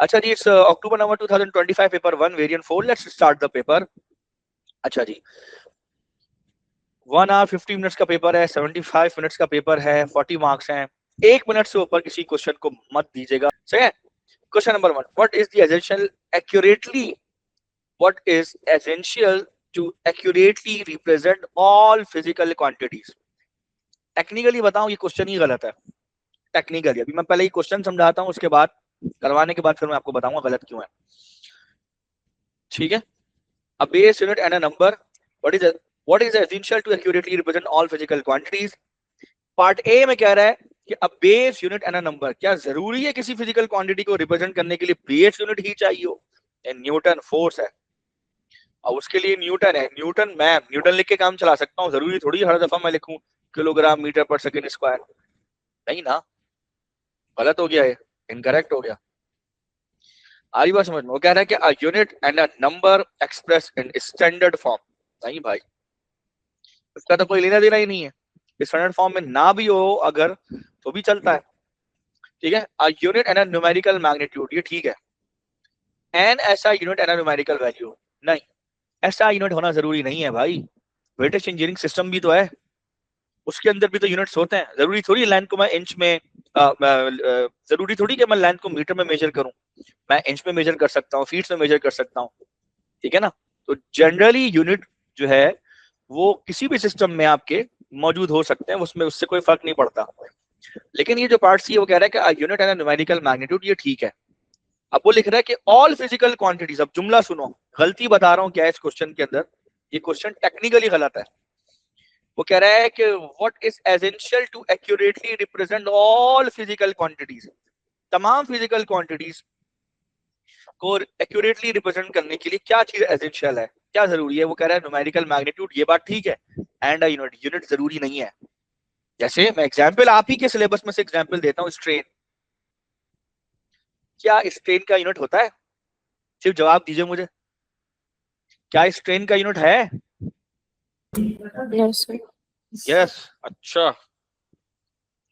अच्छा जी, it's October November 2025 paper 1 variant 4। Let's start the paper. अच्छा जी, 1 आवर 50 मिनट्स का पेपर है, 75 मिनट्स का पेपर है, 40 मार्क्स हैं। 1 मिनट से ऊपर किसी क्वेश्चन को मत दीजिएगा, सही है। Question number 1, what is the essential accurately what is essential to accurately represent all physical quantities? Technically बताऊं, ये क्वेश्चन ही गलत है। टेक्निकली अभी मैं पहले ही क्वेश्चन समझाता हूं, उसके बाद करवाने के बाद फिर मैं आपको बताऊंगा गलत क्यों है, ठीक है। A base unit and a number, what is essential to accurately represent all physical quantities? Part A में कह रहा है कि a base unit and a number, क्या जरूरी है किसी फिजिकल क्वांटिटी को रिप्रेजेंट करने के लिए बेस यूनिट ही चाहिए हो? न्यूटन फोर्स है और उसके लिए न्यूटन है। न्यूटन, मैं न्यूटन लिख के काम चला सकता हूँ, जरूरी थोड़ी हर दफा मैं लिखूं kilogram metre per second square, नहीं ना, गलत हो गया, है इनकरेक्ट हो गया। आई बात समझ में? वो कह रहा है कि a unit and a number express in standard form. नहीं भाई, इसका तो कोई लेना देना ही नहीं है। स्टैंडर्ड फॉर्म में ना भी हो अगर तो भी चलता है, ठीक है। A unit and a numerical magnitude, ये ठीक है। एन ऐसा unit and a numerical value, नहीं, ऐसा यूनिट होना जरूरी नहीं है भाई। ब्रिटिश इंजीनियरिंग सिस्टम भी तो है, उसके अंदर भी तो यूनिट्स होते हैं। जरूरी थोड़ी लेंथ को मैं इंच में जरूरी थोड़ी कि मैं लेंथ को मीटर में मेजर करूं, मैं इंच में मेजर कर सकता हूँ, फीट में मेजर कर सकता हूँ, ठीक है ना। तो जनरली यूनिट जो है वो किसी भी सिस्टम में आपके मौजूद हो सकते हैं, उसमें उससे कोई फर्क नहीं पड़ता। लेकिन ये जो पार्ट सी है वो कह रहा है कि यूनिट एंड न्यूमेरिकल मैग्नीट्यूड, ये ठीक है। अब वो लिख रहा है कि ऑल फिजिकल क्वांटिटीज, अब जुमला सुनो, गलती बता रहा हूँ क्या है इस क्वेश्चन के अंदर, ये क्वेश्चन टेक्निकली गलत है। वो कह रहा है कि what is essential to accurately represent all physical quantities, तमाम फिजिकल क्वांटिटीज को एक्यूरेटली रिप्रेजेंट करने के लिए क्या चीज एसेंशियल है, क्या जरूरी है? वो कह रहा है न्यूमेरिकल मैग्नीट्यूड, ये बात ठीक है। एंड अ यूनिट, यूनिट जरूरी नहीं है। जैसे मैं एग्जांपल आप ही के सिलेबस में से एग्जांपल देता हूँ, स्ट्रेन, क्या स्ट्रेन का यूनिट होता है? सिर्फ जवाब दीजिए मुझे, क्या स्ट्रेन का यूनिट है? यस, अच्छा,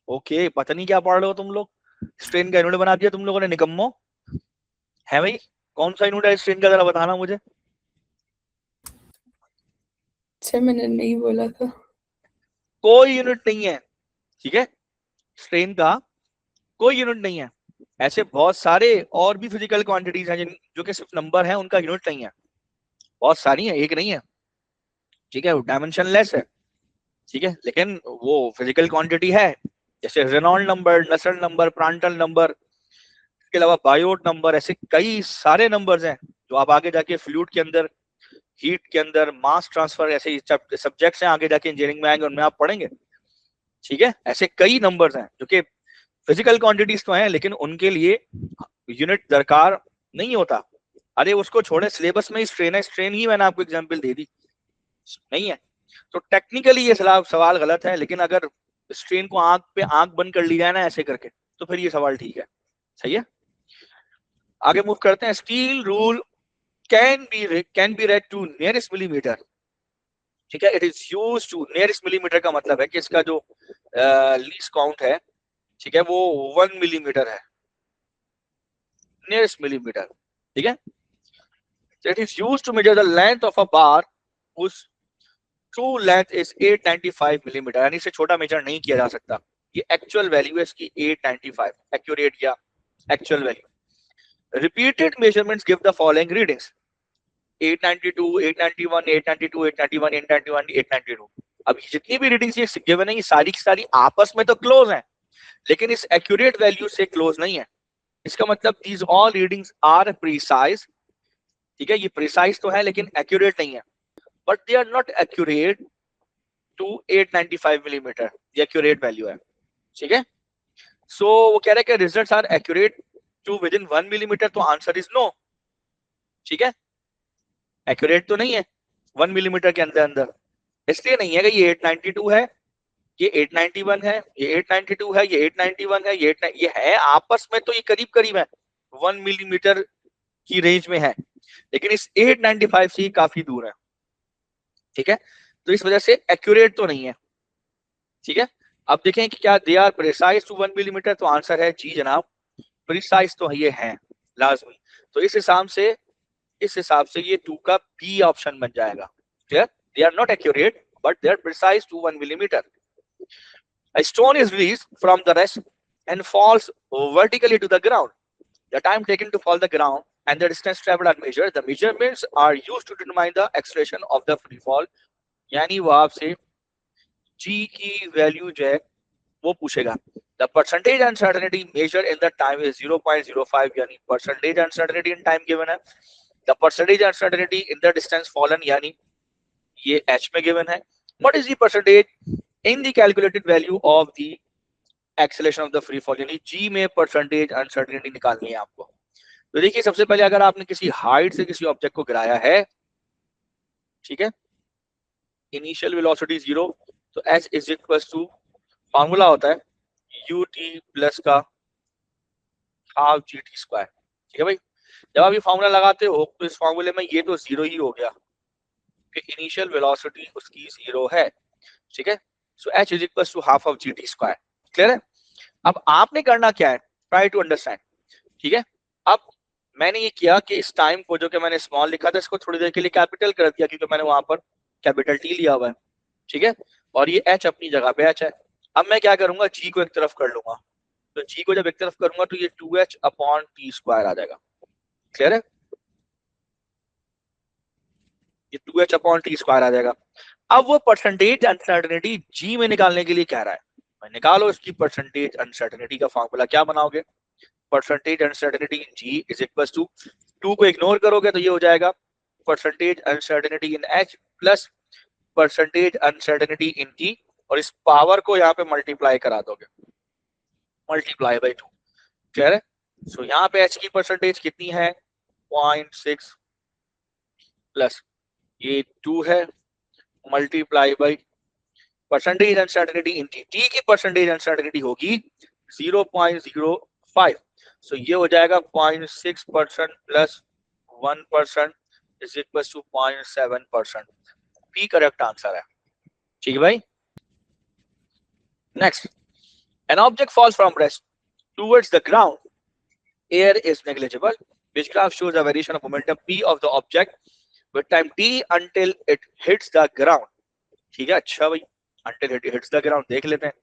ओके, पता नहीं क्या पढ़ रहे हो तुम लोग, स्ट्रेन का यूनिट बना दिया तुम लोगों ने, निकम्मो है भाई। कौन सा यूनिट है स्ट्रेन का, जरा बताना मुझे। अच्छा, मैंने नहीं बोला था। कोई यूनिट नहीं है, ठीक है, स्ट्रेन का कोई यूनिट नहीं है। ऐसे बहुत सारे और भी फिजिकल क्वांटिटीज हैं जो कि सिर्फ नंबर है, उनका यूनिट नहीं है, बहुत सारी है, एक नहीं है, ठीक है, वो डायमेंशनलेस है, ठीक है, लेकिन वो फिजिकल क्वांटिटी है। जैसे Reynold number, Nusselt number, Prandtl number, इसके अलावा बायोट नंबर, ऐसे कई सारे नंबर्स हैं जो आप आगे जाके फ्लूइड के अंदर, हीट के अंदर, मास ट्रांसफर, ऐसे सब्जेक्ट्स हैं आगे जाके इंजीनियरिंग में आएंगे, उनमें आप पढ़ेंगे, ठीक है। ऐसे कई नंबर्स हैं जो कि फिजिकल क्वांटिटीज तो हैं, लेकिन उनके लिए यूनिट दरकार नहीं होता। अरे उसको छोड़े, सिलेबस में ही स्ट्रेन है, स्ट्रेन ही मैंने आपको एग्जांपल दे दी, नहीं है। तो टेक्निकली ये सवाल गलत है, लेकिन अगर स्ट्रेन को आंख पे आंख बंद कर ली जाए ना ऐसे करके, तो फिर ये सवाल ठीक है, सही है। आगे मूव करते हैं। Steel rule can be read to nearest millimetre, ठीक है। It is used to, nearest millimetre का मतलब है कि इसका जो लीस्ट काउंट है, ठीक है, वो 1 मिलीमीटर है, नियरेस्ट मिलीमीटर, ठीक है। So it is used to measure the length of a bar whose true length is 895 millimetre, यानी इससे छोटा मेजर नहीं किया जा सकता। ये एक्चुअल वैल्यू है इसकी 895, एक्यूरेट या actual value. Repeated measurements give the following readings: 892, 891, 892, 891, 891, 892। अब जितनी भी रीडिंग्स ये गिवन है, ये सारी की सारी आपस में तो क्लोज हैं, लेकिन इस एक्यूरेट वैल्यू से क्लोज नहीं है। इसका मतलब these all readings are precise, ठीक है, ये प्रिसाइज तो है लेकिन एक्यूरेट नहीं है, but they are not accurate to 895 millimetre, ये एक्यूरेट वैल्यू है, ठीक है। सो वो कह रहे हैं कि results are accurate to within 1 millimetre, तो आंसर इज नो, ठीक है, एक्यूरेट तो नहीं है 1 मिलीमीटर के अंदर अंदर, इसलिए नहीं है कि ये 892 है, ये 891 है, ये 892 है, ये 891 है, ये है आपस में तो ये करीब करीब है, 1 मिलीमीटर की रेंज में है, लेकिन इस 895 से काफी दूर है, ठीक है। तो इस वजह से एक्यूरेट तो नहीं है, ठीक है। अब देखें कि क्या they are precise to 1 millimetre, तो आंसर है जी जनाब, प्रिसाइज तो ये है, लाजमी। तो इस हिसाब से ये 2 का बी ऑप्शन बन जाएगा। Clear? They are not accurate but they are precise to 1 millimetre. A stone is released from the rest and falls vertically to the ground. The time taken to fall the ground and the distance traveled are measured. The measurements are used to determine the acceleration of the free fall. यानी वो आपसे g की value जो है वो पूछेगा। The percentage uncertainty measured in the time is 0.05, यानी percentage uncertainty in time given है। The percentage uncertainty in the distance fallen, यानी ये h में given है। What is the percentage in the calculated value of the acceleration of the free fall, यानी g में percentage uncertainty निकालनी है आपको। तो देखिए सबसे पहले अगर आपने किसी हाइट से किसी ऑब्जेक्ट को गिराया है, ठीक है, इनिशियल वेलोसिटी 0, तो h is equal to formula होता है ut प्लस का हाफ gt स्क्वायर। ठीक है भाई, जब आप ये फॉर्मूला लगाते हो तो इस फॉर्मूले में ये तो 0 ही हो गया कि इनिशियल वेलोसिटी उसकी 0 है। ठीक है, so h is equal to half of gt square. Clear है? अब आपने करना क्या है, ट्राई टू अंडरस्टैंड। ठीक है, अब मैंने ये किया कि इस टाइम को जो कि मैंने स्मॉल लिखा था इसको थोड़ी देर के लिए कैपिटल कर दिया क्योंकि मैंने वहां पर कैपिटल टी लिया हुआ है। ठीक है, और ये h अपनी जगह पे h है। अब मैं क्या करूंगा, g को एक तरफ कर लूंगा, तो g को जब एक तरफ करूंगा तो ये 2h अपॉन टी स्क्वायर आ जाएगा। क्लियर है? ये 2h अपॉन टी स्क्वायर आ जाएगा। अब वो परसेंटेज अनसर्टेनिटी g में निकालने के लिए कह रहा है, मैं निकालो इसकी परसेंटेज अनसर्टेनिटी का फॉर्मूला क्या बनाओगे, percentage uncertainty in g is equal to 2 को इग्नोर करोगे तो ये हो जाएगा percentage uncertainty in h plus percentage uncertainty in t, और इस पावर को यहाँ पे मल्टीप्लाई करा दोगे, मल्टीप्लाई बाय 2। क्लियर है? सो यहाँ पे h की परसेंटेज कितनी है, 0.6 प्लस ये 2 है multiply by percentage uncertainty in t, t की परसेंटेज अनसर्टेनिटी होगी 0.05, सो ये हो जाएगा 0.6% plus 1% is equal to 0.7%। P correct answer है। ठीक है भाई। Next, an object falls from rest towards the ground, air is negligible, which graph shows a variation of momentum p of the object with time t until it hits the ground। ठीक है, अच्छा भाई, until it hits the ground देख लेते हैं।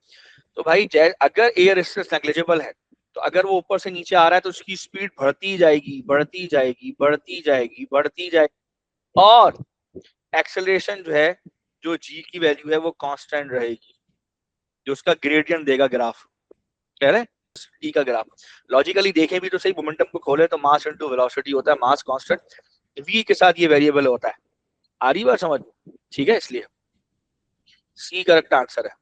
तो भाई अगर एयर रेजिस्टेंस नेग्लिजिबल है तो अगर वो ऊपर से नीचे आ रहा है तो उसकी स्पीड बढ़ती जाएगी बढ़ती जाएगी बढ़ती जाएगी बढ़ती जाएगी, और एक्सेलरेशन जो है, जो g की वैल्यू है वो कांस्टेंट रहेगी, जो उसका ग्रेडियंट देगा ग्राफ। कह रहे हैं टी का ग्राफ, लॉजिकली देखें भी तो सही, मोमेंटम को खोले तो मास इनटू वेलोसिटी होता है, मास कांस्टेंट, v के साथ ये वेरिएबल होता है। आ रही बात समझ? ठीक है, इसलिए सी करेक्ट आंसर है।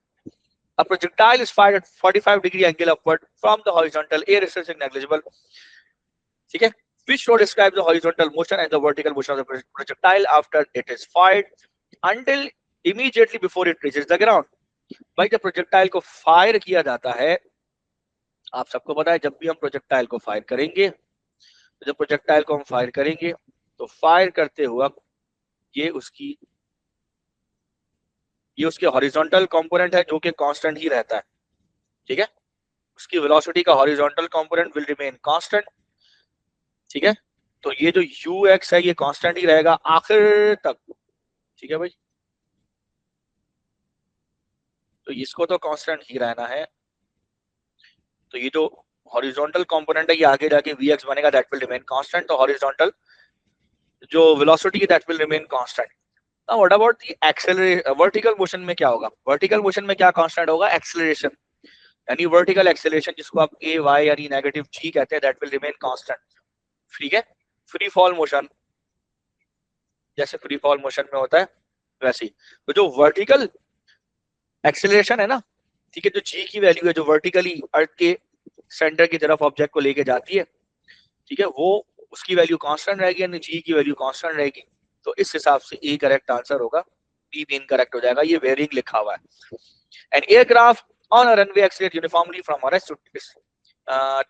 A projectile is fired at 45-degree angle upward from the horizontal, air resistance is negligible। ठीक है, which row describes the horizontal motion and the vertical motion of the projectile after it is fired until immediately before it reaches the ground। भाई जब projectile को fire किया जाता है, आप सबको पता है जब भी हम प्रोजेक्टाइल को फायर करेंगे, तो जब प्रोजेक्टाइल को हम फायर करेंगे तो फायर करते हुआ ये उसके हॉरिजॉन्टल कंपोनेंट है जो कि कांस्टेंट ही रहता है। ठीक है, उसकी वेलोसिटी का horizontal component will remain constant. ठीक है, तो ये जो ux है ये कांस्टेंट ही रहेगा आखिर तक। ठीक है भाई, तो इसको तो कांस्टेंट ही रहना है, तो ये जो हॉरिजॉन्टल कंपोनेंट है ये आगे जाके vx बनेगा, दैट विल रिमेन कांस्टेंट, तो हॉरिजॉन्टल जो वेलोसिटी है that will remain constant. Now what about the acceleration, vertical motion में क्या होगा, वर्टिकल मोशन में क्या कांस्टेंट होगा, एक्सेलरेशन, यानी वर्टिकल एक्सेलरेशन जिसको आप a y यानी नेगेटिव g कहते हैं, दैट विल रिमेन कांस्टेंट। ठीक है, फ्री फॉल मोशन जैसे फ्री फॉल मोशन में होता है वैसे ही, तो जो वर्टिकल एक्सेलरेशन है ना, ठीक है, जो g की वैल्यू है जो वर्टिकली अर्थ के सेंटर की तरफ ऑब्जेक्ट को लेके जाती है, ठीक है, वो उसकी वैल्यू कांस्टेंट रहेगी यानी g की वैल्यू कांस्टेंट रहेगी, तो इस हिसाब से ए करेक्ट आंसर होगा, बी भी इनकरेक्ट हो जाएगा, ये वेरिंग लिखा हुआ है। N aircraft on a runway accelerate uniformly from rest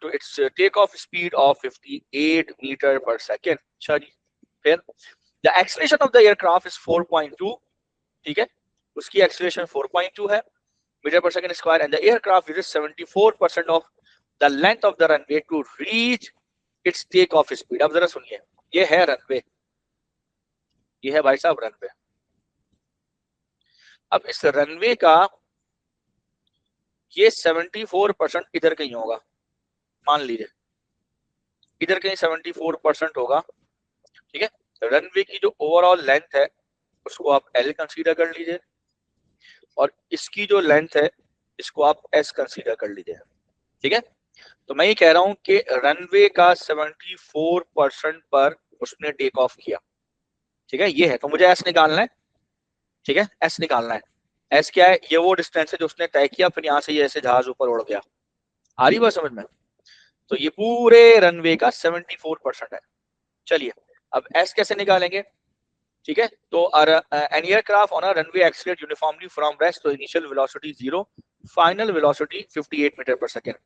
to its takeoff speed of 58 meter per second। अच्छा जी, फिर the acceleration of the aircraft is 4.2, ठीक है, उसकी acceleration 4.2 है मीटर पर second square, and the aircraft uses 74% of the length of the runway to reach its take off speed. अब जरा सुनिए, ये है रनवे, ये है भाई साहब रनवे। अब इस रनवे का ये 74% इधर कहीं होगा, मान लीजिए इधर कहीं 74% होगा, ठीक है। रनवे की जो ओवरऑल लेंथ है उसको आप L कंसीडर कर लीजिए, और इसकी जो लेंथ है इसको आप S कंसीडर कर लीजिए, ठीक है। तो मैं ये कह रहा हूं कि रनवे का 74% पर उसने टेक ऑफ किया, ठीक है। ये है, तो मुझे S निकालना है, ठीक है, S निकालना है। S क्या है? ये वो डिस्टेंस है जो उसने तय किया, फिर यहाँ से ये ऐसे जहाज ऊपर उड़ गया। आ रही बात समझ में? तो ये पूरे रनवे का 74% है। चलिए अब S कैसे निकालेंगे, ठीक है। तो an aircraft on a runway accelerate uniformly from rest, तो initial velocity 0, final velocity 58 metre per second.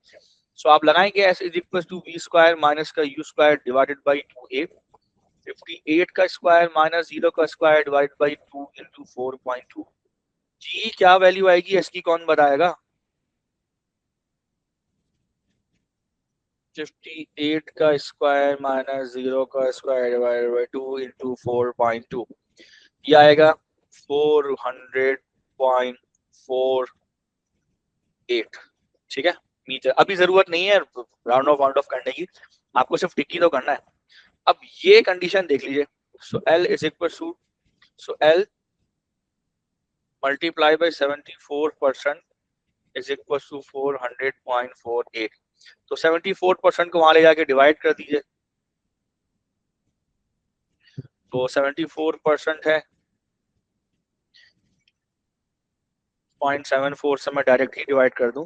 So आप लगाएंगे s is equal to v square minus का u square divided by 2a, 58 का स्क्वायर माइनस 0 का square divided by 2 into 4.2। जी क्या value आएगी s की, कौन बताएगा? 58 का स्क्वायर माइनस 0 का स्क्वायर डिवाइडेड बाई 2 इंटू 4.2, ये आएगा 400.48, ठीक है, मीटर। अभी जरूरत नहीं है राउंड ऑफ करने की, आपको सिर्फ टिक्की तो करना है। अब ये कंडीशन देख लीजिए, so L is equal to, so L multiply by 74% is equal to 400.48। तो 74% को वहां ले जाके डिवाइड कर दीजिए, तो 74% है 0.74 से मैं डायरेक्टली डिवाइड कर दूं,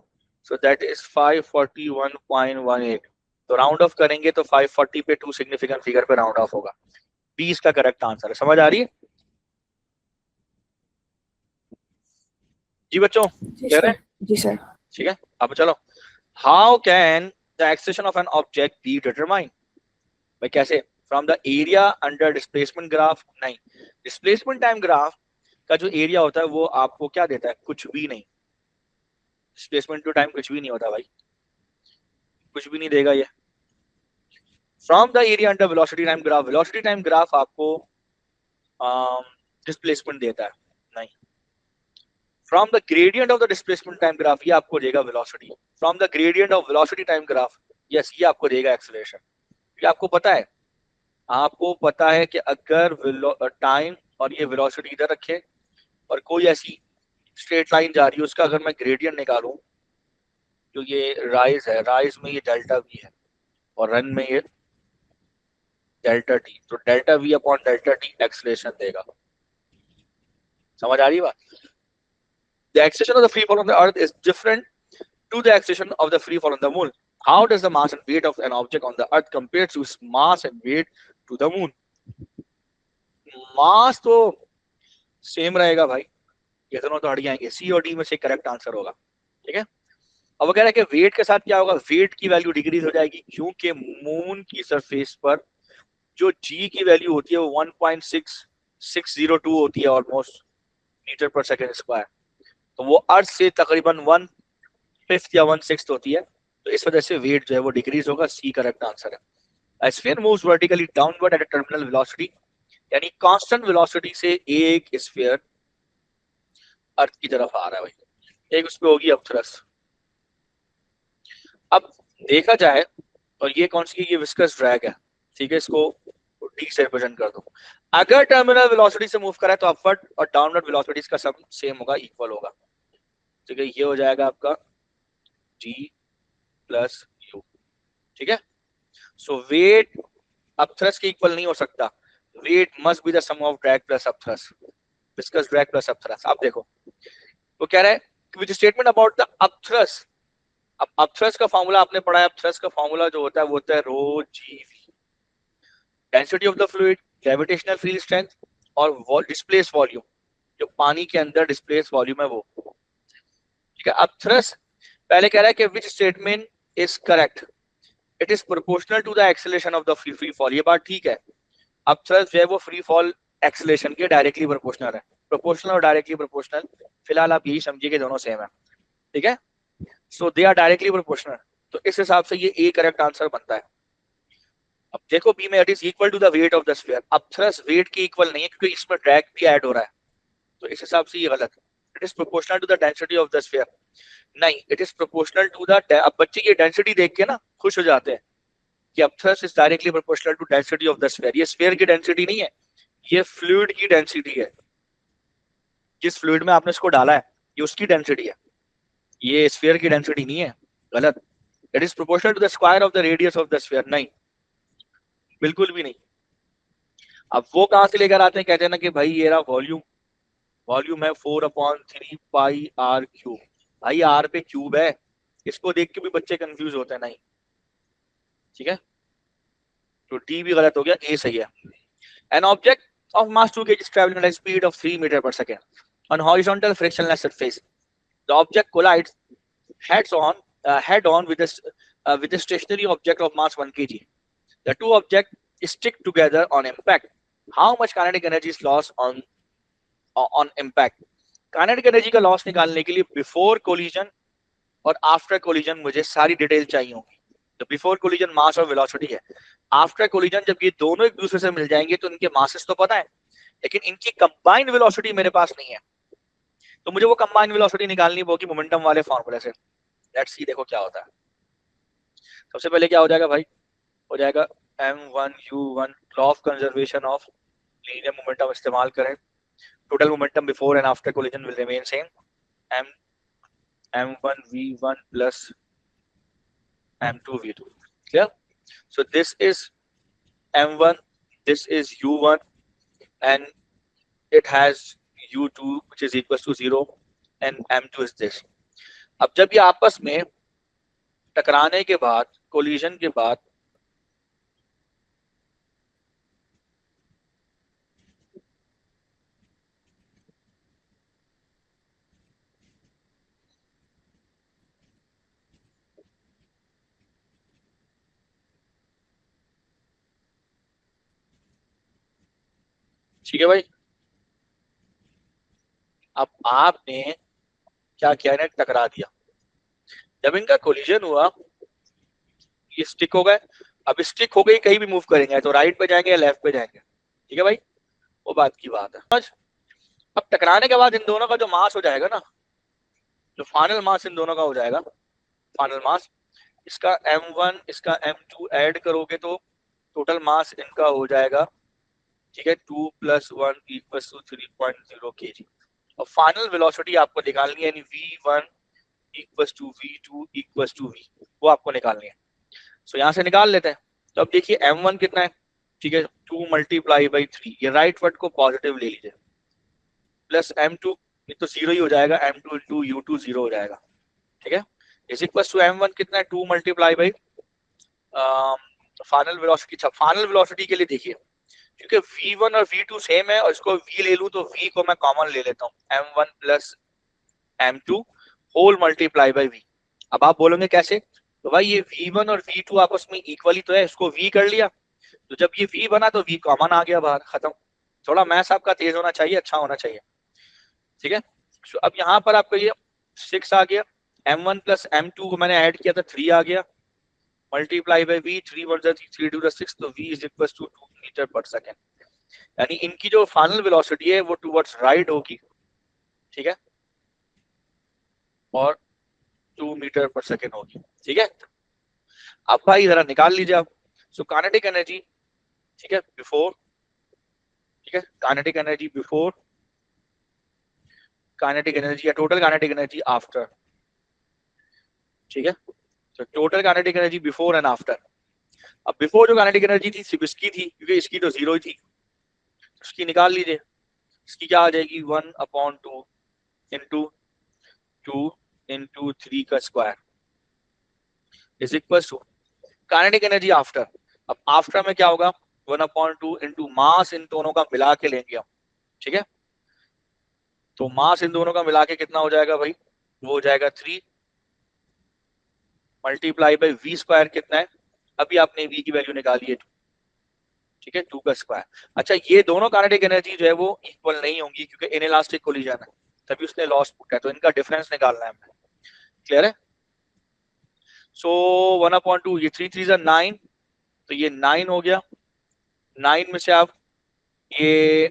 सो दैट इज 541.18। तो राउंड ऑफ करेंगे तो 540 पे 2 सिग्निफिकेंट फिगर पे राउंड ऑफ होगा। 20 का करेक्ट आंसर है। समझ आ रही है जी बच्चों? जी कह रहे सर। हैं? जी सर। ठीक है, अब चलो, how can the acceleration of an object be determined? भाई कैसे? From the area under displacement graph? नहीं, डिस्प्लेसमेंट टाइम ग्राफ का जो एरिया होता है वो आपको क्या देता है? कुछ भी नहीं। डिस्प्लेसमेंट टू टाइम कुछ भी नहीं होता भाई, कुछ भी नहीं देगा ये। From the area under velocity time graph आपको डिस्प्लेसमेंट देता है? नहीं। From the gradient of the displacement time graph, ये आपको देगा velocity. From the gradient of velocity time graph, yes, ये आपको देगा एक्सेलरेशन। ये आपको पता है, आपको पता है कि अगर टाइम और ये वेलोसिटी इधर रखे और कोई ऐसी स्ट्रेट लाइन जा रही है, उसका अगर मैं ग्रेडियंट निकालूं, तो ये राइज है, राइज में ये डेल्टा वी है और रन में ये डेल्टा टी, तो delta we upon delta T acceleration देगा। समझ आ रही है बात? The acceleration of the free fall on the earth is different to the acceleration of the free fall on the moon. How does the mass and weight of an object on the earth compare to its mass and weight to the moon? मास तो same रहेगा भाई, ये दोनों तो हट जाएंगे, सी और D में से करेक्ट आंसर होगा, ठीक है। अब वो कह रहा है कि वेट के साथ क्या होगा? वेट की वैल्यू डिक्रीज हो जाएगी, क्योंकि मून की सरफेस पर जो जी की वैल्यू होती है वो 1.6602 होती है almost metre per second square, तो वो अर्थ से तकरीबन 1/5 या 1/6 होती है, तो इस वजह से वेट जो है वो डिक्रीज होगा। सी करेक्ट आंसर है। A sphere moves vertically downward at a terminal velocity, यानी कांस्टेंट वेलोसिटी से एक स्फीयर अर्थ की तरफ आ रहा है भाई, एक उस पे होगी अपथ्रस्ट। अब देखा जाए और ये कौन सी, ये विस्कस ड्रैग है, ठीक है, इसको डी से रिप्रेजेंट कर दो। अगर टर्मिनल वेलोसिटी से मूव करा है तो अपवर्ड और डाउनवर्ड वेलोसिटीज का सम सेम होगा, इक्वल होगा, ठीक है। ये हो जाएगा आपका जी प्लस यू, ठीक है। सो वेट अपथ्रस्ट के इक्वल नहीं हो सकता, weight must be the sum of drag plus upthrust, viscous drag plus upthrust. आप देखो वो कह रहा है with statement about the upthrust. अब अपथ्रस्ट का फार्मूला आपने पढ़ा है, अपथ्रस्ट का फार्मूला जो होता है वो होता है rho g v, density of the fluid, gravitational field strength और डिस्प्लेस वॉल्यूम, जो पानी के अंदर डिस्प्लेस वॉल्यूम है वो, ठीक है। अपथ्रस्ट पहले कह रहा है कि which statement is correct, it is proportional to the acceleration of the free fall. ये बात ठीक है, अपथ्रस्ट जो है वो फ्री फॉल एक्सेलरेशन के डायरेक्टली प्रोपोर्शनल है। प्रोपोर्शनल और डायरेक्टली प्रोपोर्शनल फिलहाल आप यही समझिए कि दोनों सेम है, ठीक है। सो दे आर डायरेक्टली प्रोपोर्शनल, तो इस हिसाब से ये ए करेक्ट आंसर बनता है। अब देखो बी में it is equal to the weight of the sphere, अब थ्रस्ट वेट के इक्वल नहीं है क्योंकि इसमें ड्रैग भी ऐड हो रहा है, तो इस हिसाब से ये गलत है। It is proportional to the density of the sphere, नहीं it is proportional to the, अब बच्चे ये डेंसिटी देख के ना खुश हो जाते हैं कि अब thrust is directly proportional to density of the sphere. ये स्फीयर की डेंसिटी नहीं है, ये फ्लूइड की डेंसिटी है, जिस फ्लूइड में आपने इसको डाला है ये उसकी डेंसिटी है, ये स्फीयर की डेंसिटी नहीं है, गलत। It is proportional to the square of the radius of the sphere, नहीं बिल्कुल भी नहीं। अब वो कहां से लेकर आते हैं, कहते हैं ना कि भाई ये रहा वॉल्यूम, वॉल्यूम है 4/3 पाई आर क्यूब, भाई आर पे क्यूब है, इसको देख के भी बच्चे कंफ्यूज होते हैं, नहीं ठीक है, तो डी भी गलत हो गया, ए सही है। An object of mass 2 kg is traveling at a speed of 3 meter per second on horizontal frictionless surface. The object collides head on with a stationary object of mass 1 kg. The two objects stick together on impact. How much kinetic energy is lost on impact? Kinetic energy का loss निकालने के लिए before collision और after collision मुझे सारी detail चाहिए होगी। तो बिफोर कोलिजन मास और वेलोसिटी है, आफ्टर कोलिजन जब ये दोनों एक दूसरे से मिल जाएंगे तो इनके मासेस तो पता है, लेकिन इनकी कंबाइंड वेलोसिटी मेरे पास नहीं है, तो मुझे वो कंबाइंड वेलोसिटी निकालनी होगी मोमेंटम वाले फॉर्मूले से। लेट्स सी देखो क्या होता है। सबसे पहले क्या हो जाएगा भाई, हो जाएगा m1u1, law of conservation of linear momentum इस्तेमाल करें, total momentum before and after collision will remain same, m1v1 plus m2v2, clear? So this is m1, this is u1 and it has u2 which is equals to 0 and m2 is this. अब जब ये आपस में टकराने के बाद, collision के बाद ठीक है भाई, अब आपने क्या किया, ने टकरा दिया, जब इनका कोलिजन हुआ ये स्टिक हो गए, अब स्टिक हो गई कहीं भी मूव करेंगे तो राइट पे जाएंगे या लेफ्ट पे जाएंगे, ठीक है भाई, वो बात की बात है। अब टकराने के बाद इन दोनों का जो मास हो जाएगा ना, जो फाइनल मास इन दोनों का हो जाएगा, फाइनल मास, इसका m1 इसका m2 ऐड करोगे तो टोटल मास इनका हो जाएगा, ठीक है, 2 + 1 = 3.0 kg। और फाइनल वेलोसिटी आपको निकालनी है, यानी v1 = v2 = v, वो आपको निकालनी है। सो यहाँ से निकाल लेते हैं। तो अब देखिए m1 कितना है, ठीक है, 2 × 3, ये राइट वर्ड को पॉजिटिव ले लीजिए, प्लस m2, ये तो 0 ही हो जाएगा, m2 × u2 0 हो जाएगा, ठीक है, इज इक्वल टू m1 कितना है, 2 × फाइनल वेलोसिटी। अच्छा फाइनल वेलोसिटी के लिए देखिए, क्योंकि v1 और v2 सेम है और इसको v ले लूं तो v को मैं कॉमन ले लेता हूं, m1 + m2 whole multiply by v। अब आप बोलोगे कैसे, तो भाई ये v1 और v2 आपस में इक्वली तो है, इसको v कर लिया, तो जब ये v बना तो v कॉमन आ गया बाहर, खत्म। थोड़ा मैथ्स आपका तेज होना चाहिए, अच्छा होना चाहिए, ठीक है। तो अब यहाँ पर आपको ये 6 आ गया, m1 + m2 को मैंने ऐड किया था 3 आ गया, मल्टीप्लाई बाय v, 3 × 3 3 × 6, तो v = 2 मीटर पर सेकेंड, यानी इनकी जो फाइनल वेलोसिटी है वो टुवर्ड्स राइट होगी, ठीक है, और 2 मीटर पर सेकेंड होगी, ठीक है। अब भाई जरा निकाल लीजिए आप, सो काइनेटिक एनर्जी, ठीक है, बिफोर, ठीक है, kinetic energy before, kinetic energy या टोटल काइनेटिक एनर्जी आफ्टर, ठीक है, तो total kinetic energy before and after. अब बिफोर जो काइनेटिक एनर्जी थी सिर्फ इसकी थी, क्योंकि इसकी तो 0 ही थी, उसकी निकाल लीजिए, इसकी क्या आ जाएगी, 1/2 इंटू 2 × 3 का square is equal to kinetic energy after. अब आफ्टर में क्या होगा, 1/2 इंटू मास इन दोनों का मिला के लेंगे हम, ठीक है, तो मास इन दोनों का मिला के कितना हो जाएगा भाई, वो हो जाएगा 3 मल्टीप्लाई बाय v² कितना है, अभी आपने v की वैल्यू निकाली है 2, ठीक है, 2 का स्क्वायर। अच्छा ये दोनों काइनेटिक एनर्जी जो है वो इक्वल नहीं होंगी क्योंकि इनइलास्टिक कोलिजन है, तभी उसने लॉस पूछा है, तो इनका डिफरेंस निकालना है हमें, क्लियर है। सो 1/2, ये 3 × 3 = 9, तो ये 9 हो गया। 9 में से आप ये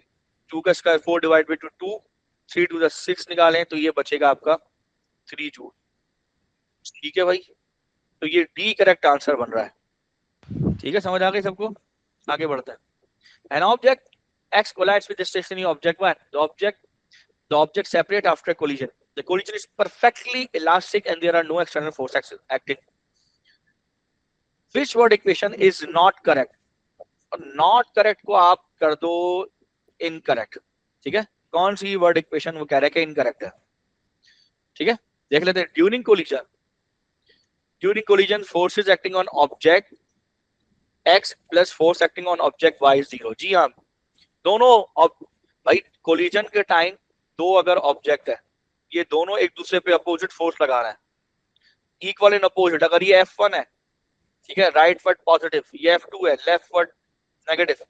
2 का square 4 divide by 2, 3 to the 6 निकालें तो ये बचेगा आपका 3 जूल। ठीक है भाई, तो ये डी करेक्ट आंसर बन रहा है। ठीक है, समझ आ गई सबको? आगे बढ़ते हैं। An object X collides with the stationary object Y. The object separate after collision. The collision is perfectly elastic and there are no external force acting. Which word equation is not correct? और not correct को आप कर दो incorrect. ठीक है, कौन सी word equation वो कह रहा है कि इनकरेक्ट है? ठीक है, देख लेते हैं। During collision forces acting on object X plus force acting on object Y is 0। जी हाँ, दोनों भाई कोलिजन के टाइम दो अगर ऑब्जेक्ट है, ये दोनों एक दूसरे पे अपोजिट फोर्स लगा रहे हैं, इक्वल इन अपोजिट। अगर ये F1 है, ठीक है, राइट वर्ड पॉजिटिव, ये F2 है, लेफ्ट वर्ड नेगेटिव।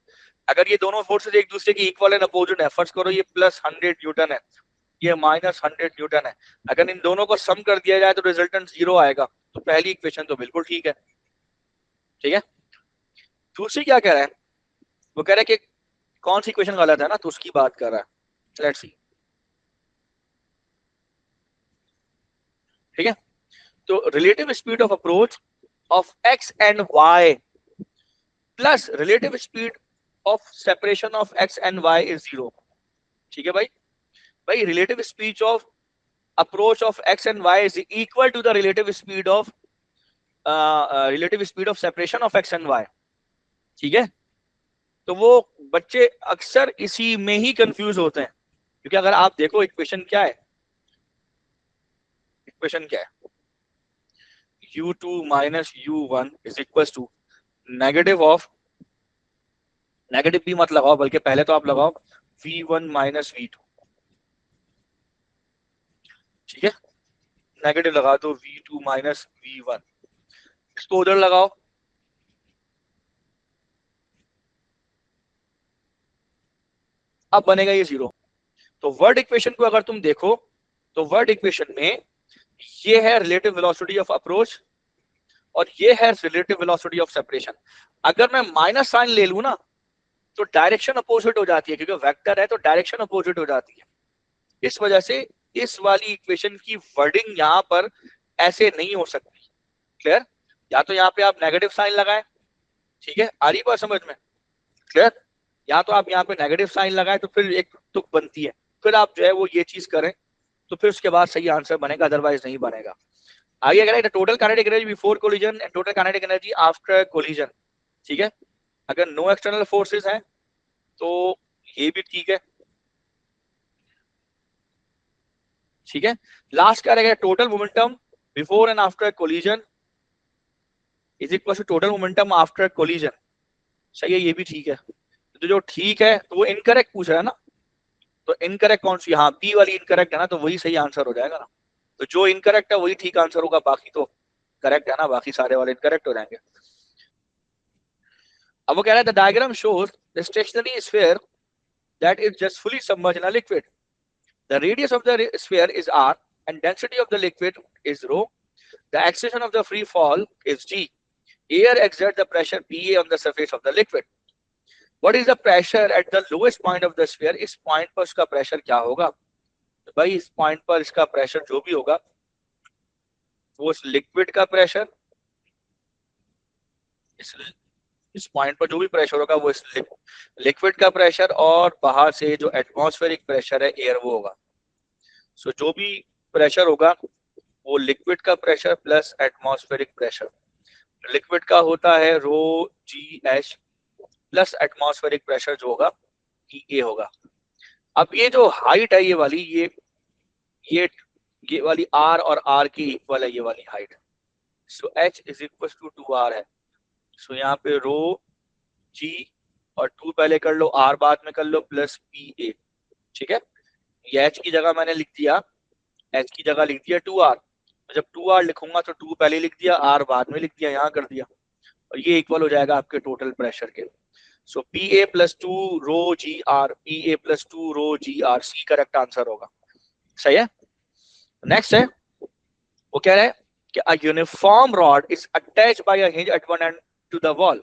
अगर ये दोनों फोर्सेस एक दूसरे की इक्वल एंड अपोजिट है, फर्स्ट करो ये प्लस 100 न्यूटन है, ये माइनस 100 न्यूटन है, अगर इन दोनों को सम कर दिया जाए तो रिजल्टेंट 0 आएगा। तो पहली इक्वेशन तो बिल्कुल ठीक है। ठीक है, दूसरी क्या कह रहा है? वो कह रहा है कि कौन सी इक्वेशन गलत है ना, तो उसकी बात कर रहा है। Let's see. ठीक है, तो relative speed of approach of x and y plus relative speed of separation of x and y is 0। ठीक है भाई relative speed of approach of x and y is equal to the relative speed of separation of x and y। ठीक है, तो वो बच्चे अक्सर इसी में ही कंफ्यूज होते हैं, क्योंकि अगर आप देखो इक्वेशन क्या है, u2 minus u1 is equal to negative of, negative भी मत लगाओ बल्कि पहले तो आप लगाओ v1 माइनस v2। ठीक है, नेगेटिव लगा दो v2 माइनस v1, इसको उधर लगाओ, अब बनेगा ये 0। तो वर्ड इक्वेशन को अगर तुम देखो तो वर्ड इक्वेशन में ये है रिलेटिव वेलोसिटी ऑफ अप्रोच और ये है रिलेटिव वेलोसिटी ऑफ सेपरेशन। अगर मैं माइनस साइन ले लूं ना तो डायरेक्शन अपोजिट हो जाती है, क्योंकि वेक्टर है तो डायरेक्शन अपोजिट हो जाती है। इस वजह से इस वाली इक्वेशन की वर्डिंग यहां पर ऐसे नहीं हो सकती। क्लियर? या तो यहाँ पे आप नेगेटिव साइन लगाएं, ठीक है, आ रही बात समझ में? क्लियर? या तो आप यहाँ पे नेगेटिव साइन लगाएं तो फिर एक तुक बनती है, फिर आप जो है वो ये चीज करें तो फिर उसके बाद सही आंसर बनेगा, अदरवाइज नहीं बनेगा। आगे कह रहा है total kinetic energy before collision and total kinetic energy after collision. ठीक है, अगर नो एक्सटर्नल फोर्सेस हैं तो ये भी ठीक है। ठीक है, लास्ट क्या रहेगा? Total momentum before and after collision is equal to total momentum after collision. सही है, ये भी ठीक है। तो जो ठीक है तो वो इनकरेक्ट पूछ रहा है ना, तो इनकरेक्ट कौन सी? हाँ, बी वाली इनकरेक्ट है ना, तो वही सही आंसर हो जाएगा ना। तो जो इनकरेक्ट है वही ठीक आंसर होगा, बाकी तो करेक्ट है ना, बाकी सारे वाले इनकरेक्ट हो जाएंगे। अब वो कह रहा है the diagram shows the stationary sphere that is just fully submerged in a liquid. The radius of the sphere is r and density of the liquid is rho. The acceleration of the free fall is g. Air exerts the pressure Pa on the surface of the liquid. What is the pressure at the lowest point of the sphere? इस point पर उसका pressure क्या होगा? तो भाई इस point पर इसका प्रेशर जो भी होगा वो इस लिक्विड का प्रेशर, इस पॉइंट पर जो भी प्रेशर होगा वो इस लिक्विड का प्रेशर, और बाहर से जो एटमॉस्फेरिक प्रेशर है एयर वो होगा। सो जो भी प्रेशर होगा वो लिक्विड का pressure plus atmospheric pressure. Liquid का होता है rho g h plus atmospheric pressure जो होगा ई ए होगा। अब ये जो हाइट है ये वाली, ये वाली आर और आर की इक्वल है ये वाली height. So H is equal to 2r है। सो यहाँ पे रो जी और 2 पहले कर लो, आर बाद में कर लो, प्लस पी ए। ठीक है, ये एच की जगह मैंने लिख दिया, एच की जगह लिख दिया 2r। जब 2r लिखूंगा तो 2 पहले लिख दिया, आर बाद में लिख दिया, यहाँ कर दिया, और ये इक्वल हो जाएगा आपके टोटल प्रेशर के। So P A plus 2 rho g r, P A plus 2 rho g r, C correct answer होगा। सही है। नेक्स्ट है, वो कह रहा है कि a uniform rod is attached by a hinge at one end to the wall.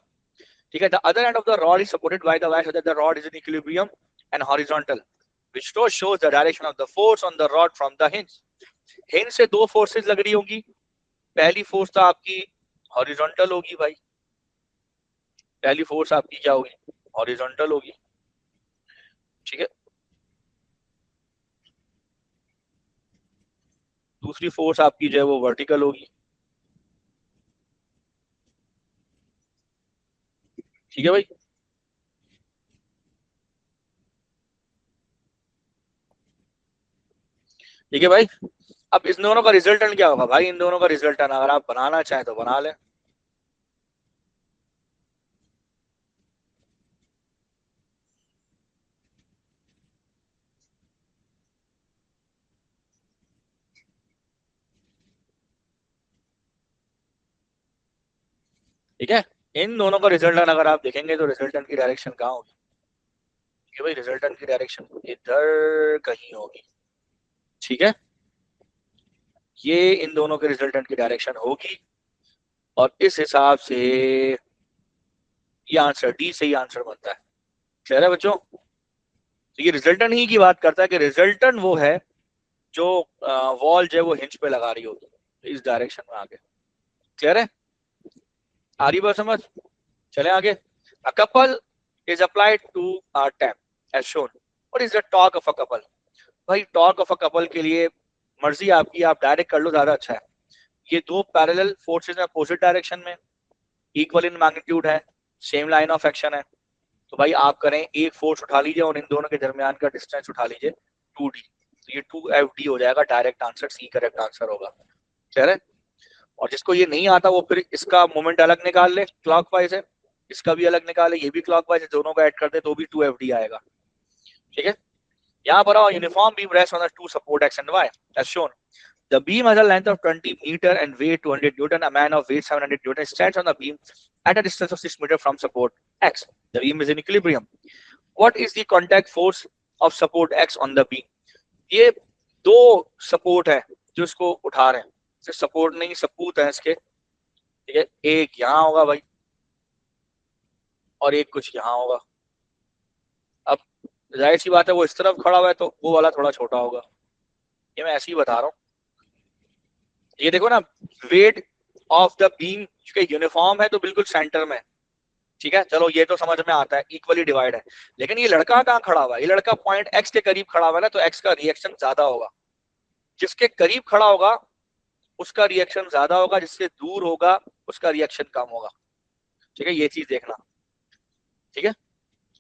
ठीक है. The other end of the rod is supported by the wire so that the rod is in equilibrium and horizontal which shows the direction of the force on the rod from the hinge. Hinge से दो forces लग रही होंगी. पहली force तो आपकी horizontal होगी भाई. पहली फोर्स आपकी क्या होगी? हॉरिजॉन्टल होगी. ठीक है. दूसरी फोर्स आपकी जो है वो वर्टिकल होगी. ठीक है भाई. ठीक है भाई. अब इन दोनों का रिजल्टेंट क्या होगा भाई? इन दोनों का रिजल्टेंट अगर आप बनाना चाहें तो बना लें. ठीक है. इन दोनों का रिजल्टेंट अगर आप देखेंगे तो रिजल्टेंट की डायरेक्शन कहाँ होगी? ठीक है भाई. रिजल्टेंट की डायरेक्शन इधर कहीं होगी. ठीक है. ये इन दोनों के रिजल्टेंट की डायरेक्शन होगी और इस हिसाब से ये आंसर डी सही आंसर बनता है. क्लियर है बच्चों? तो ये रिजल्टेंट ही की बात करता है कि रिजल्टेंट वो है जो वॉल जो है वो हिंज पे लगा रही होगी इस डायरेक्शन में आगे. क्लियर है? आ रही बात समझ? चले आगे. A couple is applied to a tap as shown. What is the torque of a couple? भाई टॉर्क ऑफ अ कपल के लिए मर्जी आपकी, आप डायरेक्ट कर लो ज्यादा अच्छा है. ये दो पैरेलल फोर्सेस हैं अपोजिट डायरेक्शन में, इक्वल इन मैग्नीट्यूड है, सेम लाइन ऑफ एक्शन है. तो भाई आप करें एक फोर्स उठा लीजिए और इन दोनों के दरमियान का डिस्टेंस उठा लीजिए 2d. तो ये 2fd हो जाएगा. Direct answer C correct answer होगा. क्लियर है? और जिसको ये नहीं आता वो फिर इसका मोमेंट अलग निकाल ले, क्लॉकवाइज है. इसका भी अलग निकाले, ये भी क्लॉकवाइज है. दोनों का ऐड कर दे तो भी 2fd आएगा. ठीक है. यहाँ पर uniform beam rest on the two support X and Y as shown. The beam has a length of 20 meter and weight 200 Newton. A man of weight 700 Newton stands on the beam at a distance of 6 meter from support X. The beam is in equilibrium. What is the contact force of support X on the beam? ये दो support है जो इसको उठा रहे हैं. सिर्फ support नहीं, सपूत है इसके. ठीक है. एक यहाँ होगा भाई और एक कुछ यहाँ होगा. अब जाहिर सी बात है वो इस तरफ खड़ा हुआ है तो वो वाला थोड़ा छोटा होगा. ये मैं ऐसे ही बता रहा हूँ. ये देखो ना, वेट ऑफ द बीम क्योंकि यूनिफॉर्म है तो बिल्कुल सेंटर में. ठीक है. चलो ये तो समझ में आता है, इक्वली डिवाइड है. लेकिन ये लड़का कहाँ खड़ा हुआ है? ये लड़का पॉइंट एक्स के करीब खड़ा हुआ है ना, तो एक्स का रिएक्शन ज्यादा होगा. जिसके करीब खड़ा होगा उसका रिएक्शन ज्यादा होगा, जिससे दूर होगा उसका रिएक्शन कम होगा. ठीक है. ये चीज देखना. ठीक है.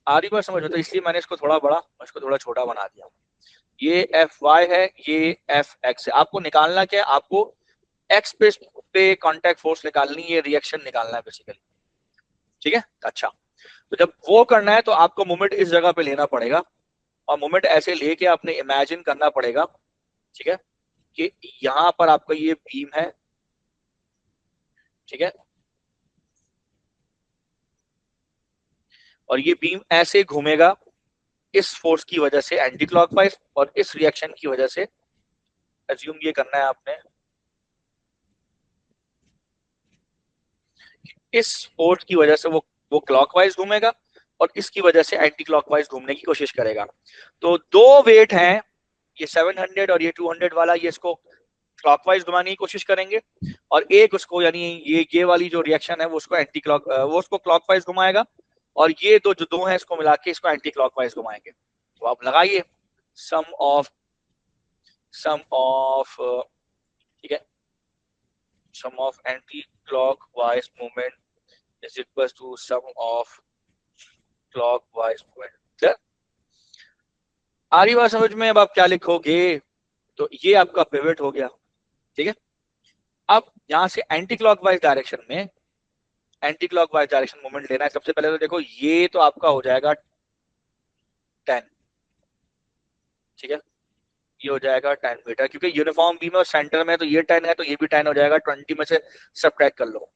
आ रही बात समझ में? तो इसलिए मैंने इसको थोड़ा बड़ा और इसको थोड़ा छोटा बना दिया. ये एफ वाई है, ये एफ एक्स है. आपको निकालना क्या है? आपको एक्स पे कांटेक्ट फोर्स निकालनी है, रिएक्शन निकालना है बेसिकली. ठीक है. अच्छा, तो जब वो करना है तो आपको मोमेंट इस जगह पे लेना पड़ेगा और मोमेंट ऐसे लेके आपने इमेजिन करना पड़ेगा. ठीक है. कि यहाँ पर आपका ये बीम है. ठीक है. और ये बीम ऐसे घूमेगा इस फोर्स की वजह से एंटी क्लॉकवाइज और इस रिएक्शन की वजह से. एज्यूम ये करना है आपने, इस फोर्स की वजह से वो क्लॉकवाइज घूमेगा और इसकी वजह से एंटी क्लॉकवाइज घूमने की कोशिश करेगा. तो दो वेट हैं, ये 700 और ये 200 वाला, ये इसको क्लॉकवाइज घुमाने की कोशिश करेंगे और एक उसको यानी ये वाली जो रिएक्शन है वो उसको वो उसको क्लॉकवाइज घुमाएगा और ये दो जो दो हैं इसको मिला के इसको एंटी क्लॉकवाइज घुमाएंगे. तो आप लगाइए सम ऑफ ठीक है, sum of anti clockwise movement is equal to sum of clockwise movement. Clear? आ रही बात समझ में? अब आप क्या लिखोगे? तो ये आपका पिवट हो गया. ठीक है. अब यहां से एंटी क्लॉकवाइज डायरेक्शन में एंटी क्लॉकवाइज डायरेक्शन मूवमेंट लेना है. सबसे पहले तो देखो ये तो आपका हो जाएगा 10. ठीक है. ये हो जाएगा 10 मीटर क्योंकि यूनिफॉर्म बीम और सेंटर में तो ये 10 है तो ये भी 10 हो जाएगा. 20 में से सब्ट्रैक्ट कर लो.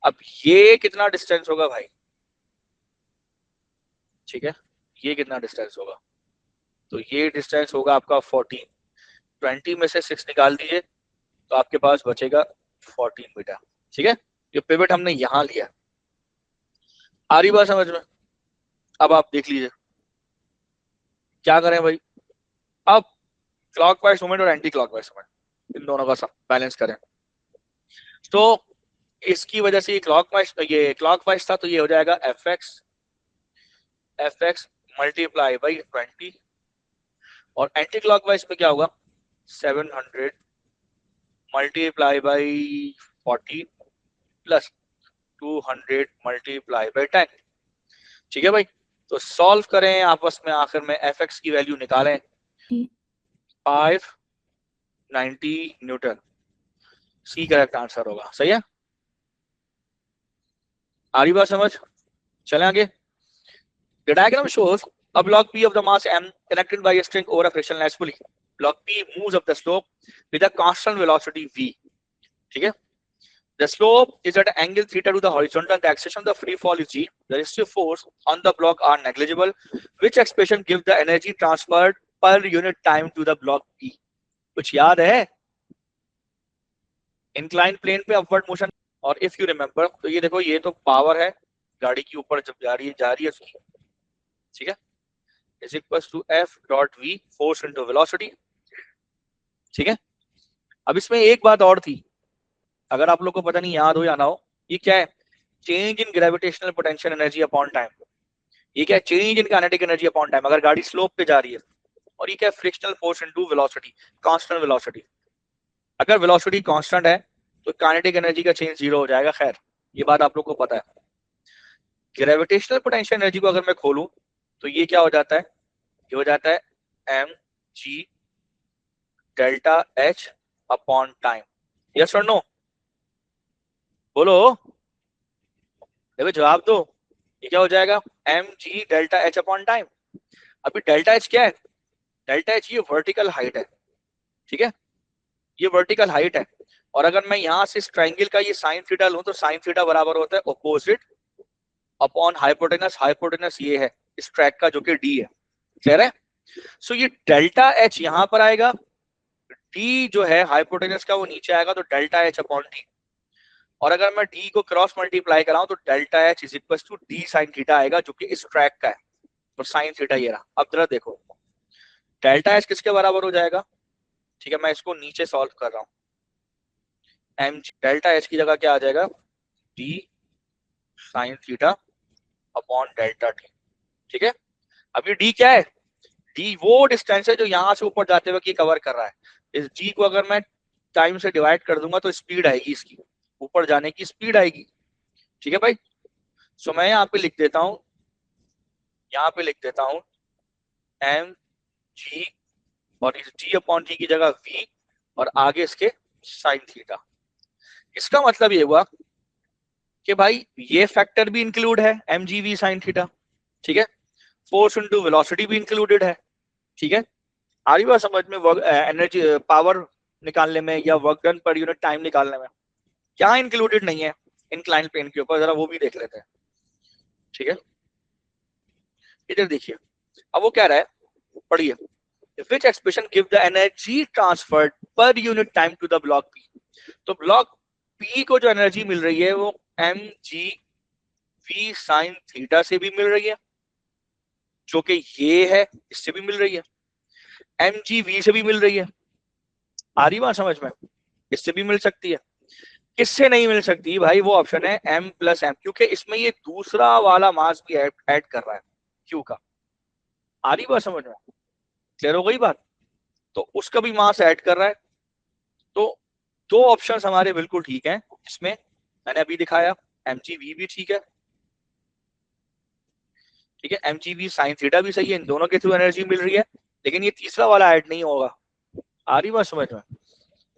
अब ये कितना डिस्टेंस होगा भाई? ठीक है. ये कितना डिस्टेंस होगा? तो ये डिस्टेंस होगा आपका 14. 20 में से 6 निकाल दीजिए तो आपके पास बचेगा 14 मीटर. ठीक है. ये पिवट हमने यहां लिया. आ रही बात समझ में? अब आप देख लीजिए क्या करें भाई। अब क्लॉकवाइज मूवमेंट और एंटी क्लॉकवाइज मूवमेंट इन दोनों का बैलेंस करें। तो इसकी वजह से ये क्लॉकवाइज था तो ये हो जाएगा एफ एक्स मल्टीप्लाई बाई 20 और एंटी क्लॉकवाइज में क्या होगा 700 multiply by 40 plus 200 multiply by 10। ठीक है भाई, तो सॉल्व करें आपस में, आखिर में एफ एक्स की वैल्यू निकालें 590 न्यूटन। सी करेक्ट आंसर होगा। सही है, आ रही बात समझ? चलें आगे। The diagram shows a block P of the mass m connected by a string over a frictionless pulley. Block P moves up the slope with a constant velocity v. ठीक है, the slope is at an angle theta to the horizontal. The acceleration of the free fall is g. The resistive force on the block are negligible. Which expression gives the energy transferred per unit time to the block P? कुछ याद है? Inclined plane पे upward motion, और if you remember तो ये देखो, ये तो पावर है गाड़ी की ऊपर जब जा रही है उसकी। ठीक है, is equals to f dot v force into velocity। ठीक है, अब इसमें एक बात और थी, अगर आप लोग को पता नहीं याद हो या ना हो, ये क्या है? Change in gravitational potential energy upon time. ये क्या है? Change in kinetic energy upon time. अगर गाड़ी स्लोप पे जा रही है, और ये क्या है? Frictional force into velocity, constant velocity. अगर वेलोसिटी कांस्टेंट है तो काइनेटिक एनर्जी का चेंज जीरो हो जाएगा। खैर, ये बात आप लोग को पता है। ग्रेविटेशनल पोटेंशियल एनर्जी को अगर मैं खोलूं तो ये क्या हो जाता है? ये हो जाता है M G delta H upon time. Yes और नो? बोलो, देखो जवाब दो। ये क्या हो जाएगा? M G delta H upon time. अभी डेल्टा एच क्या है? डेल्टा एच ये वर्टिकल हाइट है। ठीक है, ये वर्टिकल हाइट है, और अगर मैं यहां से इस ट्राइंगल का ये साइन थीटा लूं तो साइन थीटा बराबर होता है ऑपोजिट अपॉन हाइपोटेनस। हाइपोटेनस ये है इस ट्रैक का जो कि डी है। क्लियर है? सो ये डेल्टा एच यहां पर आएगा, डी जो है हाइपोटेनस का वो नीचे आएगा, तो डेल्टा एच अपॉन डी। और अगर मैं डी को क्रॉस मल्टीप्लाई कराऊं तो delta H is equal to D sine theta आएगा, जो कि इस ट्रैक का है। तो साइन थीटा ये रहा। अब जरा देखो डेल्टा एच किसके बराबर हो जाएगा? ठीक है, मैं इसको नीचे सॉल्व कर रहा हूं। एम डेल्टा एच की जगह क्या आ जाएगा? D sine theta upon delta T. ठीक है, अब ये डी क्या है? डी वो डिस्टेंस है जो यहां से ऊपर जाते हुए कवर कर रहा है। इस डी को अगर मैं टाइम से डिवाइड कर दूंगा तो स्पीड आएगी, इसकी ऊपर जाने की स्पीड आएगी। ठीक है भाई, सो मैं यहाँ पे लिख देता हूं, यहाँ पे लिख देता हूं एम जी, और इस डी अपॉन टी की जगह वी, और आगे इसके साइन थीटा। इसका मतलब ये हुआ कि भाई ये फैक्टर भी इंक्लूड है M G V sine theta. ठीक है, फोर्स इनटू वेलोसिटी भी इंक्लूडेड है। ठीक है, आ रही बात समझ में? वर्क एनर्जी पावर निकालने में या work done per unit time निकालने में क्या इंक्लूडेड नहीं है इंक्लाइन प्लेन के ऊपर? जरा वो भी देख लेते हैं। ठीक है, इधर देखिए, अब वो कह रहा है, पढ़िए, which expression give the energy transferred per unit time to the block P? तो ब्लॉक P को जो एनर्जी मिल रही है वो M G V sine theta से भी मिल रही है, जो कि ये है, इससे भी मिल रही है, एम जी वी से भी मिल रही है। आ रही बात समझ में? इससे भी मिल सकती है। किससे नहीं मिल सकती भाई? वो ऑप्शन है m प्लस एम, क्योंकि इसमें ये दूसरा वाला मास भी ऐड कर रहा है क्यू का। आ रही बात समझ में? क्लियर हो गई बात? तो उसका भी मास ऐड कर रहा है। तो दो ऑप्शंस हमारे बिल्कुल ठीक हैं, इसमें मैंने अभी दिखाया एम जी वी भी ठीक है। ठीक है, M G V sine theta भी सही है, इन दोनों के थ्रू एनर्जी मिल रही है, लेकिन ये तीसरा वाला ऐड नहीं होगा। आ रही बात समझ में?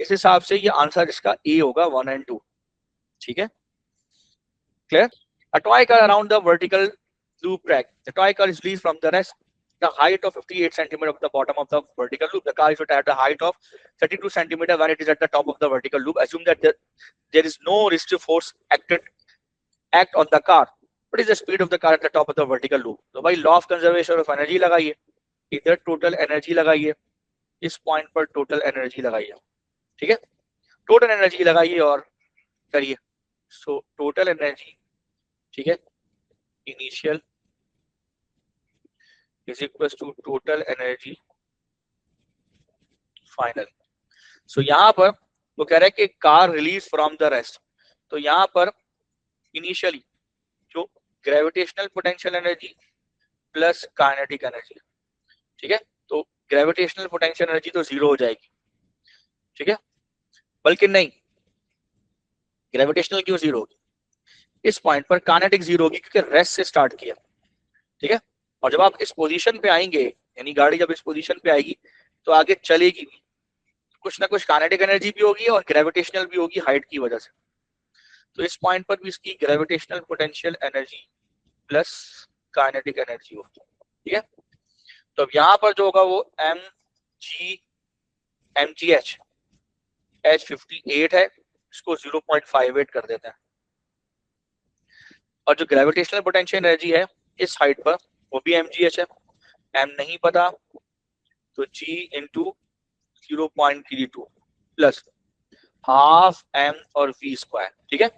इस हिसाब से ये आंसर इसका ए होगा 1 और 2। ठीक है, clear? A toy car around the vertical loop track. The toy car is released from the rest. The height of 58 centimeter of the bottom of the vertical loop. The car is at the height of 32 centimeter when it is at the top of the vertical loop. Assume that there is no resistive force act on the car. What is the speed of the car at the top of the vertical loop? तो भाई law of conservation of energy लगाइए, इधर total energy लगाइए, इस point पर total energy लगाइए। ठीक है, total energy लगाइए और करिए। So total energy, ठीक है, initial is equal to total energy final. So यहाँ पर वो कह रहा है कि car release from the rest, तो यहाँ पर इनिशियली जो gravitational potential energy plus kinetic energy, ठीक है, तो ग्रेविटेशनल पोटेंशियल एनर्जी तो जीरो हो जाएगी, ठीक है, बल्कि नहीं, ग्रेविटेशनल क्यों जीरो होगी, इस पॉइंट पर काइनेटिक जीरो होगी क्योंकि रेस्ट से स्टार्ट किया, ठीक है, और जब आप इस पोजीशन पे आएंगे, यानी गाड़ी जब इस पोजीशन पे आएगी तो आगे चलेगी भी, कुछ ना कुछ काइनेटिक एनर्जी भी होगी और ग्रेविटेशनल भी होगी हाइट की वजह से, तो इस पॉइंट पर भी इसकी gravitational potential energy plus kinetic energy होगी, ठीक है। तो अब यहाँ पर जो होगा वो H58 है, इसको 0.58 कर देते हैं, और जो ग्रेविटेशनल पोटेंशियल एनर्जी है इस हाइट पर वो भी mgh है, m नहीं पता तो g into 0.32 plus half m और v स्क्वायर, ठीक है।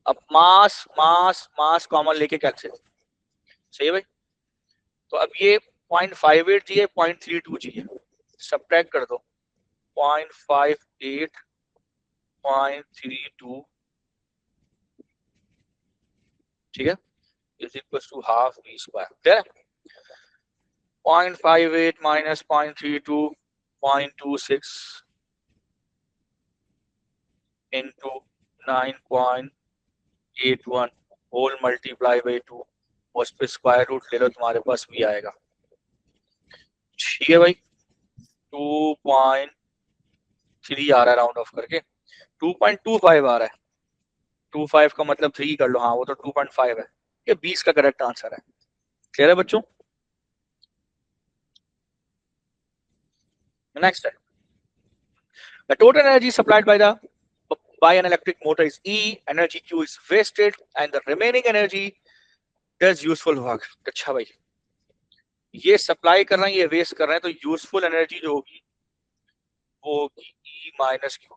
अब मास मास मास कॉमन लेके कैंसिल, सही है भाई, तो अब ये 0.58 जी है, 0.32 जी है, सब्ट्रैक्ट कर दो, 0.58 0.32, ठीक है, is equal to half v square, clear है। 0.58 minus 0.32 0.26 into 9.81 whole multiply by 2, उस पे स्क्वायर रूट ले लो, तुम्हारे पास भी आएगा, ठीक है भाई। 2.3 आ रहा है राउंड ऑफ करके, 2.25 आ रहा है, 25 का मतलब 3 कर लो, हाँ वो तो 2.5 है, ये 20 का करेक्ट आंसर है, क्लियर है बच्चों। नेक्स्ट है, the total energy supplied by an electric motor is E, energy Q is wasted and the remaining energy does useful work। अच्छा भाई, ये सप्लाई कर रहे हैं, ये वेस्ट कर रहे हैं, तो यूजफुल एनर्जी जो होगी वो होगी E माइनस Q,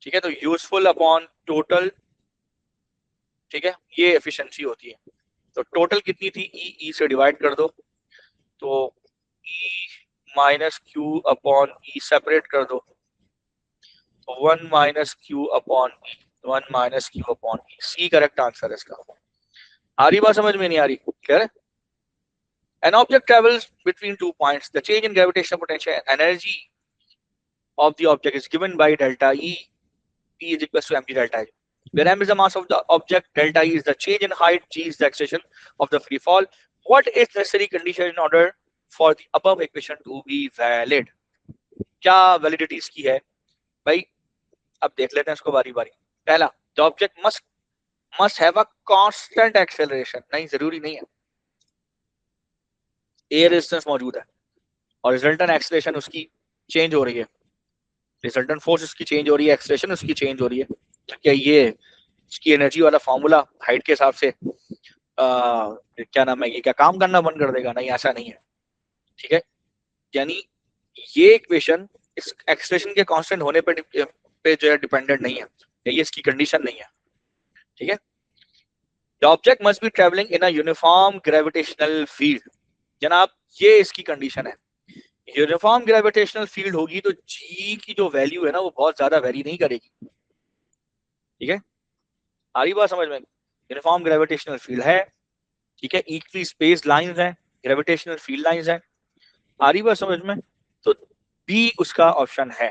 ठीक है, तो यूजफुल अपॉन टोटल, ठीक है, ये एफिशिएंसी होती है, तो टोटल कितनी थी E से डिवाइड कर दो, तो E minus Q upon E separate कर दो, 1 minus Q upon E, 1 minus Q upon E, C correct answer है इसका। आ रही बात समझ में, नहीं आ रही, क्लियर है। An object travels between 2 points. The change in gravitational potential energy of the object is given by delta E. P is equal to mg delta H, where m is the mass of the object, delta E is the change in height, g is the acceleration of the free fall. What is necessary condition in order for the above equation to be valid? क्या validity इसकी है भाई, अब देख लेते हैं इसको बारी बारी। पहला, the object must have a constant acceleration, नहीं जरूरी नहीं है, एयर रेजिस्टेंस मौजूद है और रिजल्टेंट एक्सेलरेशन उसकी चेंज हो रही है, रिजल्टेंट फोर्स उसकी चेंज हो रही है, एक्सेलरेशन उसकी चेंज हो रही है, तो क्या ये इसकी एनर्जी वाला फॉर्मूला हाइट के हिसाब से क्या नाम है, ये क्या काम करना बंद कर देगा, नहीं ऐसा नहीं है, ठीक है, यानी ये इक्वेशन इस एक्सेलरेशन के कांस्टेंट होने पे जो है डिपेंडेंट नहीं है, ये इसकी कंडीशन नहीं है, ठीक है। The object must be traveling in a uniform gravitational field, जनाब ये इसकी कंडीशन है, यूनिफॉर्म ग्रेविटेशनल फील्ड होगी तो जी की जो वैल्यू है ना वो बहुत ज्यादा वेरी नहीं करेगी, ठीक है, आ रही बात समझ में, यूनिफॉर्म ग्रेविटेशनल फील्ड है, ठीक है, इक्वली स्पेस लाइंस हैं, ग्रेविटेशनल फील्ड लाइंस हैं, आ रही बात समझ में, तो बी उसका ऑप्शन है।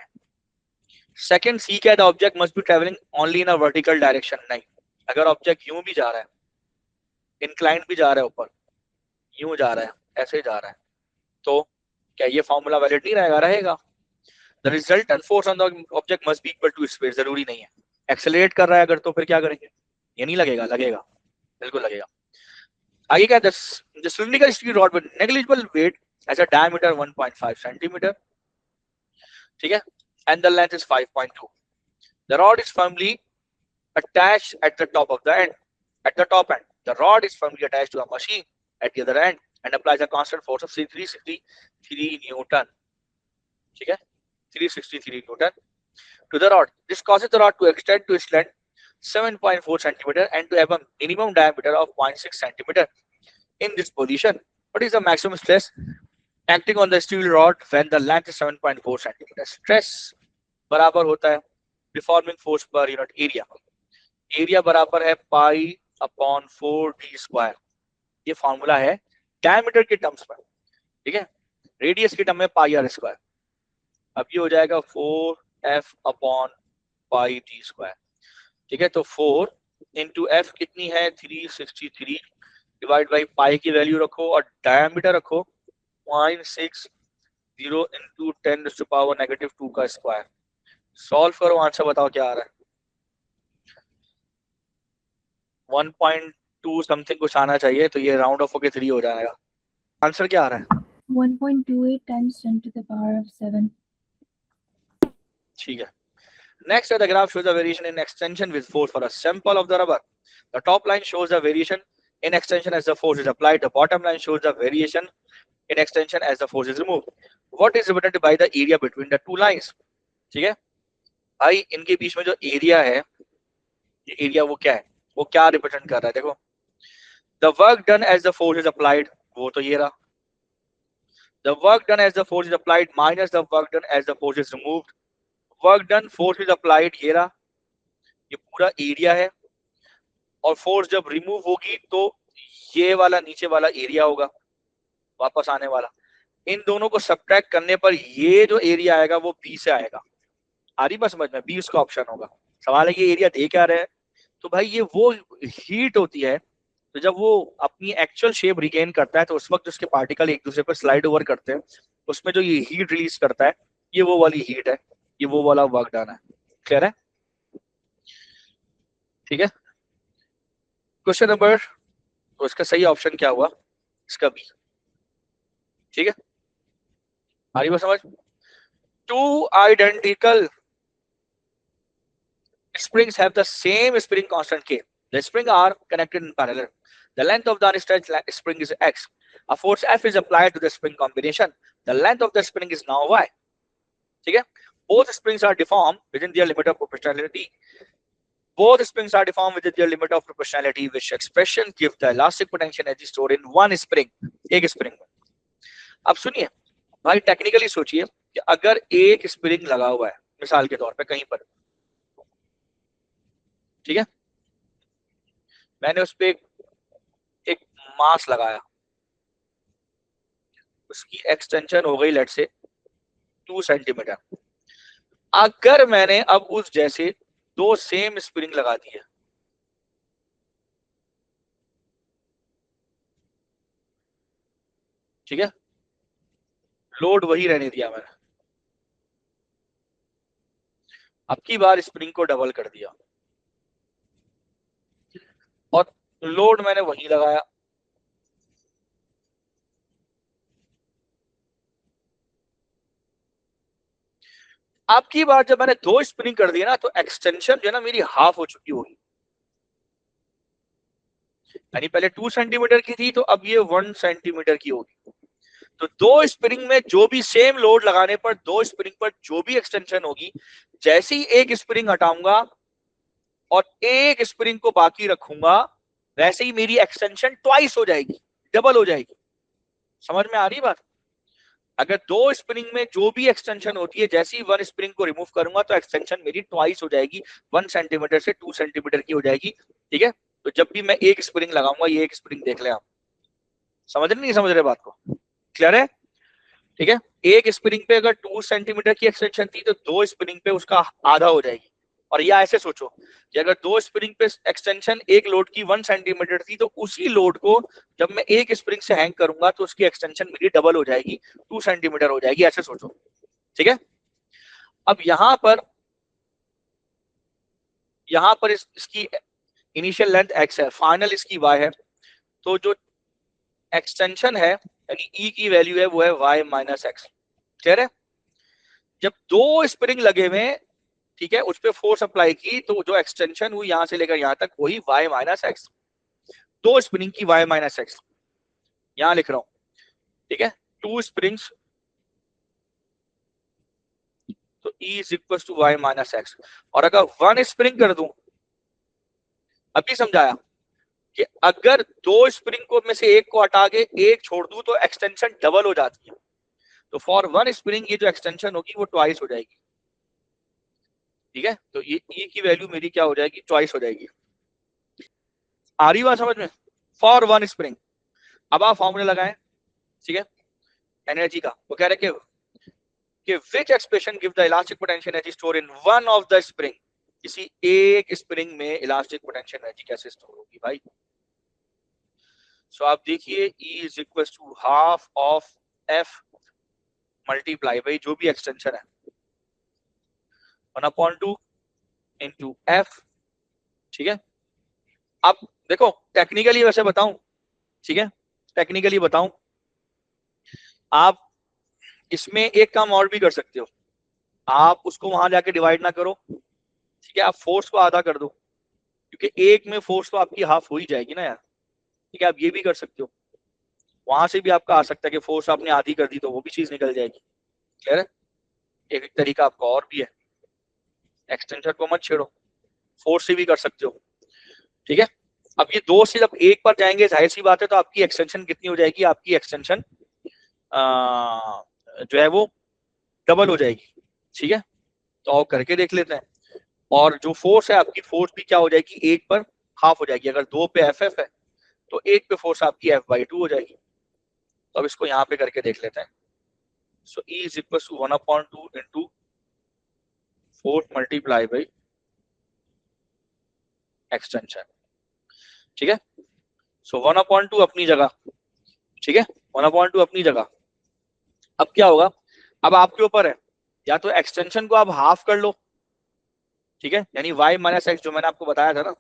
सेकंड, सी क्या है, the object must B travelling only in a vertical direction, नहीं, अगर ऑब्जेक्ट यूं भी जा रहा है, इंक्लाइंड भी जा रहा है ऊपर, यूं जा रहा है, ऐसे जा रहा है, तो क्या ये फॉर्मूला वैलिड नहीं रहेगा, रहेगा। The resultant force on the object must be equal to space, जरूरी नहीं है, एक्सेलरेट कर रहा है अगर तो फिर क्या करेंगे, ये नहीं लगेगा, लगेगा, बिल्कुल लगेगा। आगे क्या, the cylindrical steel rod with negligible weight has a diameter 1.5 centimetre, ठीक है, and the length is 5.2, the rod is firmly attached at the top of the end, at the top end the rod is firmly attached to a machine at the other end and applies a constant force of 363 newton, ठीक है, 363 newton to the rod. This causes the rod to extend to its length 7.4 centimeter and to have a minimum diameter of 0.6 centimeter. In this position, what is the maximum stress acting on the steel rod when the length is 7.4 centimeter? Stress बराबर होता है deforming force per unit area. Area बराबर है pi upon 4d square. ये formula है diameter के terms में, ठीक है. रेडियस के टर्म में पाई आर स्क्वायर. अब ये हो जाएगा 4f upon pi d square. ठीक है, तो 4 इंटू एफ कितनी है 363 डिवाइड बाई पाई की वैल्यू रखो और डायमीटर रखो 0.60 इंटू 10⁻⁻2 का स्क्वायर. सॉल्व करो, आंसर बताओ क्या आ रहा है. 1.2 समथिंग कुछ आना चाहिए, तो ये राउंड ऑफ होके 3 हो जाएगा. आंसर क्या आ रहा है? 1.28 times 10 to the power of 7. ठीक है. Next, the graph shows a variation in extension with force for a sample of the rubber. The top line shows the variation in extension as the force is applied. The bottom line shows the variation in extension as the force is removed. What is represented by the area between the two lines? ठीक है भाई, इनके बीच में जो area है, ये area वो क्या है, वो क्या रिप्रेजेंट कर रहा है? देखो, the work done as the force is applied, वो तो ये रहा. The work done as the force is applied minus the work done as the force is removed. Work done force is applied, ये रहा, ये पूरा एरिया है. और फोर्स जब रिमूव होगी तो ये वाला नीचे वाला एरिया होगा वापस आने वाला. इन दोनों को सब्ट्रैक्ट करने पर ये जो एरिया आएगा वो बी से आएगा. आ रही बात समझ में? बी उसका ऑप्शन होगा. सवाल है ये एरिया दे क्या रहे हैं? तो भाई ये वो हीट होती है, तो जब वो अपनी एक्चुअल शेप रिगेन करता है तो उस वक्त उसके पार्टिकल एक दूसरे पर स्लाइड ओवर करते हैं, उसमें जो ये हीट रिलीज करता है ये वो वाली हीट है, ये वो वाला वर्क डन है. क्लियर है? ठीक है. क्वेश्चन नंबर, तो इसका सही ऑप्शन क्या हुआ? इसका बी. ठीक है, आ रही बात समझ? Two identical springs have the same spring constant K. The springs are connected in parallel. The length of the unstretched spring is X. A force F is applied to the spring combination. The length of the spring is now Y. ठीक है. Both springs are deformed within their limit of proportionality. Both springs are deformed within their limit of proportionality, which expression gives the elastic potential energy stored in one spring. एक spring में. अब सुनिए भाई, technically सोचिए कि अगर एक spring लगा हुआ है मिसाल के तौर पे कहीं पर, ठीक है, मैंने उस पे एक मास लगाया, उसकी एक्सटेंशन हो गई लेट से 2 सेंटीमीटर. अगर मैंने अब उस जैसे 2 सेम स्प्रिंग लगा दी है, ठीक है, लोड वही रहने दिया मैंने, अब की बार स्प्रिंग को डबल कर दिया और लोड मैंने वही लगाया, अब की बार जब मैंने 2 स्प्रिंग कर दिया ना तो एक्सटेंशन जो है ना मेरी हाफ हो चुकी होगी. यानी पहले 2 सेंटीमीटर की थी तो अब ये 1 सेंटीमीटर की होगी. तो 2 स्प्रिंग में जो भी सेम लोड लगाने पर 2 स्प्रिंग पर जो भी एक्सटेंशन होगी, जैसे ही एक स्प्रिंग हटाऊंगा और एक स्प्रिंग को बाकी रखूंगा, वैसे ही मेरी एक्सटेंशन ट्वाइस हो जाएगी, डबल हो जाएगी. समझ में आ रही बात? अगर 2 स्प्रिंग में जो भी एक्सटेंशन होती है, जैसे ही 1 स्प्रिंग को रिमूव करूंगा तो एक्सटेंशन मेरी ट्वाइस हो जाएगी, 1 सेंटीमीटर से 2 सेंटीमीटर की हो जाएगी. ठीक है, तो जब भी मैं एक स्प्रिंग लगाऊंगा, ये एक स्प्रिंग देख ले आप. समझ रहे नहीं समझ रहे बात को? क्लियर है? ठीक है, एक स्प्रिंग पे अगर 2 सेंटीमीटर की एक्सटेंशन थी तो 2 स्प्रिंग पे उसका आधा हो जाएगी. और या ऐसे सोचो कि अगर 2 स्प्रिंग पे एक्सटेंशन एक लोड की 1 सेंटीमीटर थी, तो उसी लोड को जब मैं एक स्प्रिंग से हैंग करूंगा तो उसकी एक्सटेंशन मेरी डबल हो जाएगी, 2 सेंटीमीटर हो जाएगी. ऐसे सोचो. ठीक है, अब यहां पर इसकी इनिशियल लेंथ x है, फाइनल इसकी y है, तो जो एक्सटेंशन है यानी e की वैल्यू है वो है y माइनस एक्स. क्लियर है? जब 2 स्प्रिंग लगे हुए, ठीक है, उस पर फोर्स अप्लाई की तो जो एक्सटेंशन हुई यहां से लेकर यहां तक वही y माइनस एक्स. 2 स्प्रिंग की y माइनस एक्स यहां लिख रहा हूं. ठीक है, 2 स्प्रिंग्स तो E is equal to y minus X. और अगर 1 स्प्रिंग कर दूं अभी समझाया कि अगर दो स्प्रिंग को में से एक को हटा के एक छोड़ दूं तो एक्सटेंशन डबल हो जाती है। तो फॉर वन स्प्रिंग ये जो एक्सटेंशन होगी वो ट्वाइस हो जाएगी। ठीक है, तो ये ई की वैल्यू मेरी क्या हो जाएगी, ट्वाइस हो जाएगी। आ रही बात समझ में? For one spring. अब आप फॉर्मूला लगाएं, ठीक है, एनर्जी का। वो कह रहे कि which expression give the elastic potential energy stored in one of the spring, किसी एक स्प्रिंग में इलास्टिक पोटेंशियल एनर्जी कैसे स्टोर होगी भाई। सो आप देखिए E is equal to half of F multiply by जो भी एक्सटेंशन है 1/2 इंटू F। ठीक है, अब देखो टेक्निकली वैसे बताऊं, ठीक है, टेक्निकली बताऊं, आप इसमें एक काम और भी कर सकते हो, आप उसको वहां जाके डिवाइड ना करो, ठीक है, आप फोर्स को आधा कर दो, क्योंकि एक में फोर्स तो आपकी हाफ हो ही जाएगी ना यार। ठीक है, आप ये भी कर सकते हो, वहां से भी आपका आ सकता है कि फोर्स आपने आधी कर दी तो वो भी चीज निकल जाएगी। क्लियर है? एक तरीका आपका और भी है, एक्सटेंशन को मत छेड़ो, फोर्स से भी कर सकते हो। ठीक है, अब ये दो से जब एक पर जाएंगे जाहिर सी बात है तो आपकी एक्सटेंशन कितनी हो जाएगी, आपकी एक्सटेंशन जो है वो डबल हो जाएगी। ठीक है, तो आओ करके देख लेते हैं। और जो फोर्स है आपकी, फोर्स भी क्या हो जाएगी, एक पर हाफ हो जाएगी। अगर दो पे एफ एफ है तो एक पे फोर्स आपकी F/2 हो जाएगी। तो अब इसको यहाँ पे करके देख लेते हैं। So E is equal to 1/2 into force multiply by extension. ठीक है, सो 1/2 अपनी जगह, ठीक है, 1/2 अपनी जगह। अब क्या होगा, अब आपके ऊपर है, या तो एक्सटेंशन को आप हाफ कर लो, ठीक है, यानी y माइनस एक्स जो मैंने आपको बताया था ना,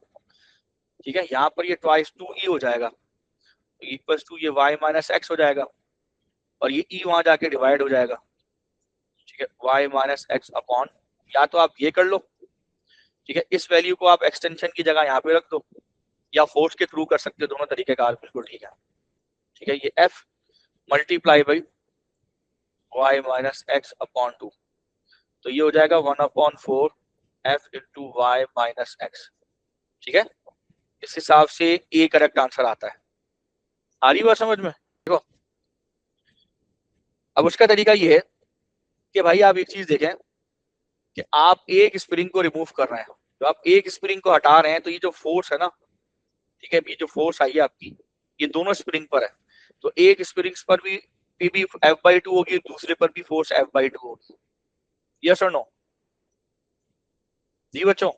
ठीक है, यहाँ पर ये ट्वाइस 2e हो जाएगा, इक्वल्स टू ये y माइनस एक्स हो जाएगा, और ये e वहां जाके डिवाइड हो जाएगा। ठीक है, y माइनस एक्स अपॉन, या तो आप ये कर लो, ठीक है, इस वैल्यू को आप एक्सटेंशन की जगह यहाँ पे रख दो, या फोर्स के थ्रू कर सकते हो, दोनों तरीके कार बिल्कुल ठीक है। ठीक है, ये f multiply by y minus X upon 2, तो ये हो जाएगा 1/4 f into Y minus X. ठीक है, इस हिसाब से ए करेक्ट आंसर आता है। आ रही बात समझ में? देखो अब उसका तरीका ये है कि भाई आप एक चीज देखें कि आप एक स्प्रिंग को रिमूव कर रहे हैं, तो आप एक स्प्रिंग को हटा रहे हैं, तो ये जो फोर्स है ना, ठीक है, ये जो फोर्स आई है आपकी, ये दोनों स्प्रिंग पर है, तो एक स्प्रिंग पर भी F/2 होगी, दूसरे पर भी फोर्स F/2 होगी। यस और नो? जी बच्चों,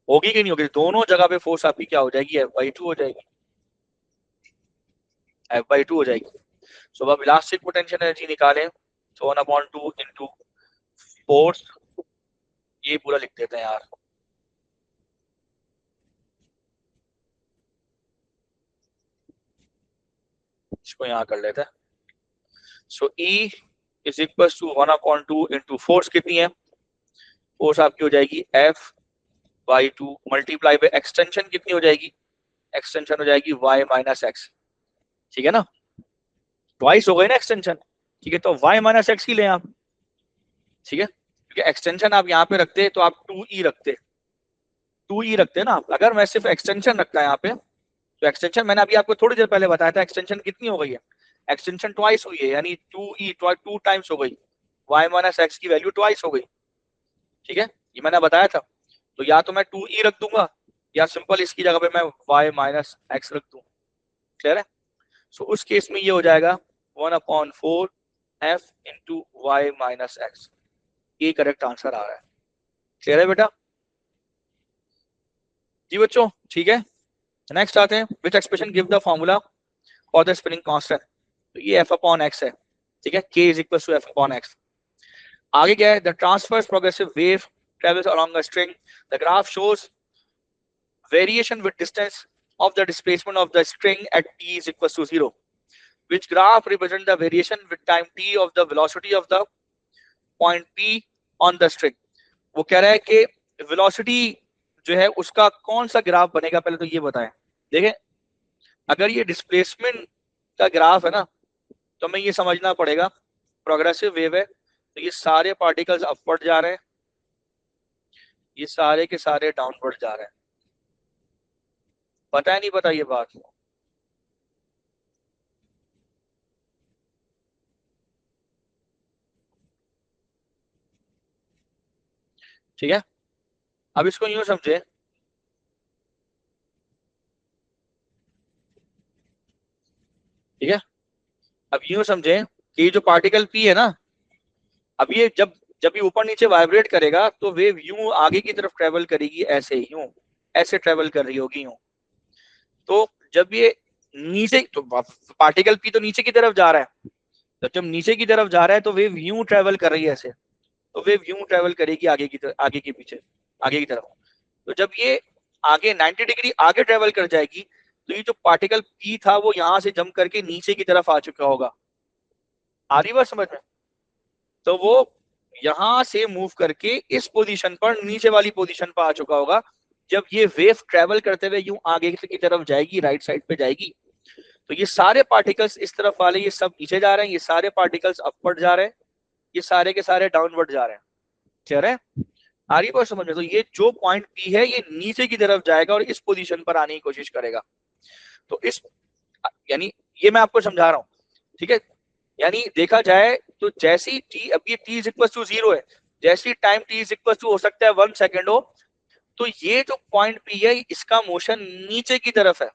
होगी कि नहीं होगी? दोनों जगह पे फोर्स आपकी क्या हो जाएगी, F/2 हो जाएगी, F/2 हो जाएगी। सो अब इलास्टिक पोटेंशियल एनर्जी निकालें, तो 1/2 इंटू फोर्स, ये पूरा लिख देते हैं यार, इसको यहाँ कर लेते हैं। So E is equal to 1/2 into force कितनी है, फोर्स आपकी हो जाएगी F/2 मल्टीप्लाई बाय एक्सटेंशन कितनी हो जाएगी, एक्सटेंशन हो जाएगी y माइनस एक्स। ठीक है ना, ट्वाइस हो गई ना एक्सटेंशन। ठीक है, तो y माइनस एक्स ही लें आप, ठीक है, क्योंकि एक्सटेंशन आप यहाँ पे रखते तो आप 2e रखते, 2e रखते ना आप। अगर मैं सिर्फ एक्सटेंशन रखता यहाँ पे, तो एक्सटेंशन मैंने अभी आपको थोड़ी देर पहले बताया था, एक्सटेंशन कितनी हो गई है, एक्सटेंशन ट्वाइस हुई है, यानी 2e 2 टाइम्स हो गई, y माइनस एक्स की वैल्यू ट्वाइस हो गई। ठीक है, ये मैंने बताया था। तो या तो मैं 2e रख दूंगा, या सिंपल इसकी जगह पे मैं y माइनस एक्स रख दूं। क्लियर है? सो उस केस में ये हो जाएगा 1/4 f into Y minus X. ये करेक्ट आंसर आ रहा है। क्लियर है बेटा? जी बच्चों, ठीक है, नेक्स्ट आते हैं, which expression give the formula for the spring constant. तो ये f अपॉन x है, ठीक है, k is equal to f upon x। आगे क्या है, the transverse progressive wave travels along a string, the graph shows variation with distance of the displacement of the string at t is equal to 0, which graph represent the variation with time t of the velocity of the point p on the string। वो कह रहा है कि velocity जो है उसका कौन सा ग्राफ बनेगा, पहले तो ये बताएं। देखें, अगर ये डिस्प्लेसमेंट का ग्राफ है ना, तो हमें ये समझना पड़ेगा प्रोग्रेसिव वेव है, तो ये सारे पार्टिकल्स अपवर्ड जा रहे हैं, ये सारे के सारे डाउनवर्ड जा रहे हैं। पता है नहीं पता ये बात? ठीक है, अब इसको यूं समझे, ठीक है, अब यूं समझे कि ये जो पार्टिकल पी है ना, अब ये जब जब ये ऊपर नीचे वाइब्रेट करेगा तो वेव यूं आगे की तरफ ट्रेवल करेगी, ऐसे यूं, ऐसे ट्रेवल कर रही होगी यूं। तो जब ये नीचे, तो पार्टिकल पी तो नीचे की तरफ जा रहा है, तो जब नीचे की तरफ जा रहा है तो वेव यूं ट्रेवल कर रही है ऐसे, तो वेव यूं ट्रेवल करेगी आगे की तरफ, आगे के पीछे, आगे की तरफ। तो जब ये आगे 90 डिग्री आगे ट्रेवल कर जाएगी, तो ये जो पार्टिकल पी था वो यहां से जंप करके नीचे की तरफ आ चुका होगा। आ रही बात समझ में? तो वो यहां से मूव करके इस पोजीशन पर, नीचे वाली पोजीशन पर आ चुका होगा। जब ये वेव ट्रेवल करते हुए यूं आगे की तरफ जाएगी, राइट साइड पे जाएगी, तो ये सारे पार्टिकल्स इस तरफ वाले ये सब नीचे जा रहे हैं, ये सारे पार्टिकल्स अपवर्ड जा रहे हैं, ये सारे के सारे डाउनवर्ड जा रहे हैं। कह रहे हैं? आ रही बात समझ में? तो ये जो पॉइंट पी है ये नीचे की तरफ जाएगा और इस पोजीशन पर आने की कोशिश करेगा। तो इस, यानी ये मैं आपको समझा रहा हूँ, ठीक है? यानी देखा जाए तो जैसी टी, अब ये टी इज इक्वल टू 0 है, जैसी time T is equal to हो सकता है 1 सेकेंड हो, तो ये जो पॉइंट पी है इसका मोशन नीचे की तरफ है।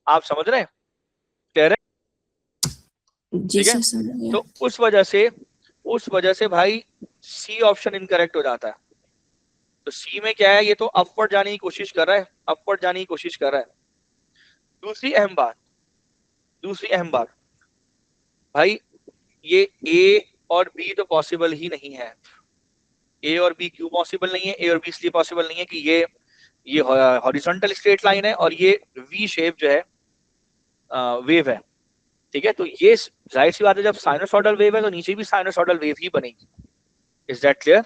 आप समझ रहे हैं? कह रहे हैं? जी ठीक है, सर, समझ गया। तो उस वजह से भाई सी ऑप्शन इनकरेक्ट हो जाता है। तो सी में क्या है, ये तो अपवर्ड जाने की कोशिश कर रहा है, अपवर्ड जाने की कोशिश कर रहा है। दूसरी अहम बात, दूसरी अहम बात भाई, ये ए और बी तो पॉसिबल ही नहीं है। ए और बी क्यों पॉसिबल नहीं है? ए और बी इसलिए पॉसिबल नहीं है कि ये हॉरिजॉन्टल स्ट्रेट लाइन है और ये वी शेप जो है वेव है, ठीक है? तो ये जाहिर सी बात है, जब साइनोसॉइडल वेव है तो नीचे भी साइनोसॉइडल वेव ही बनेगी। Is that clear?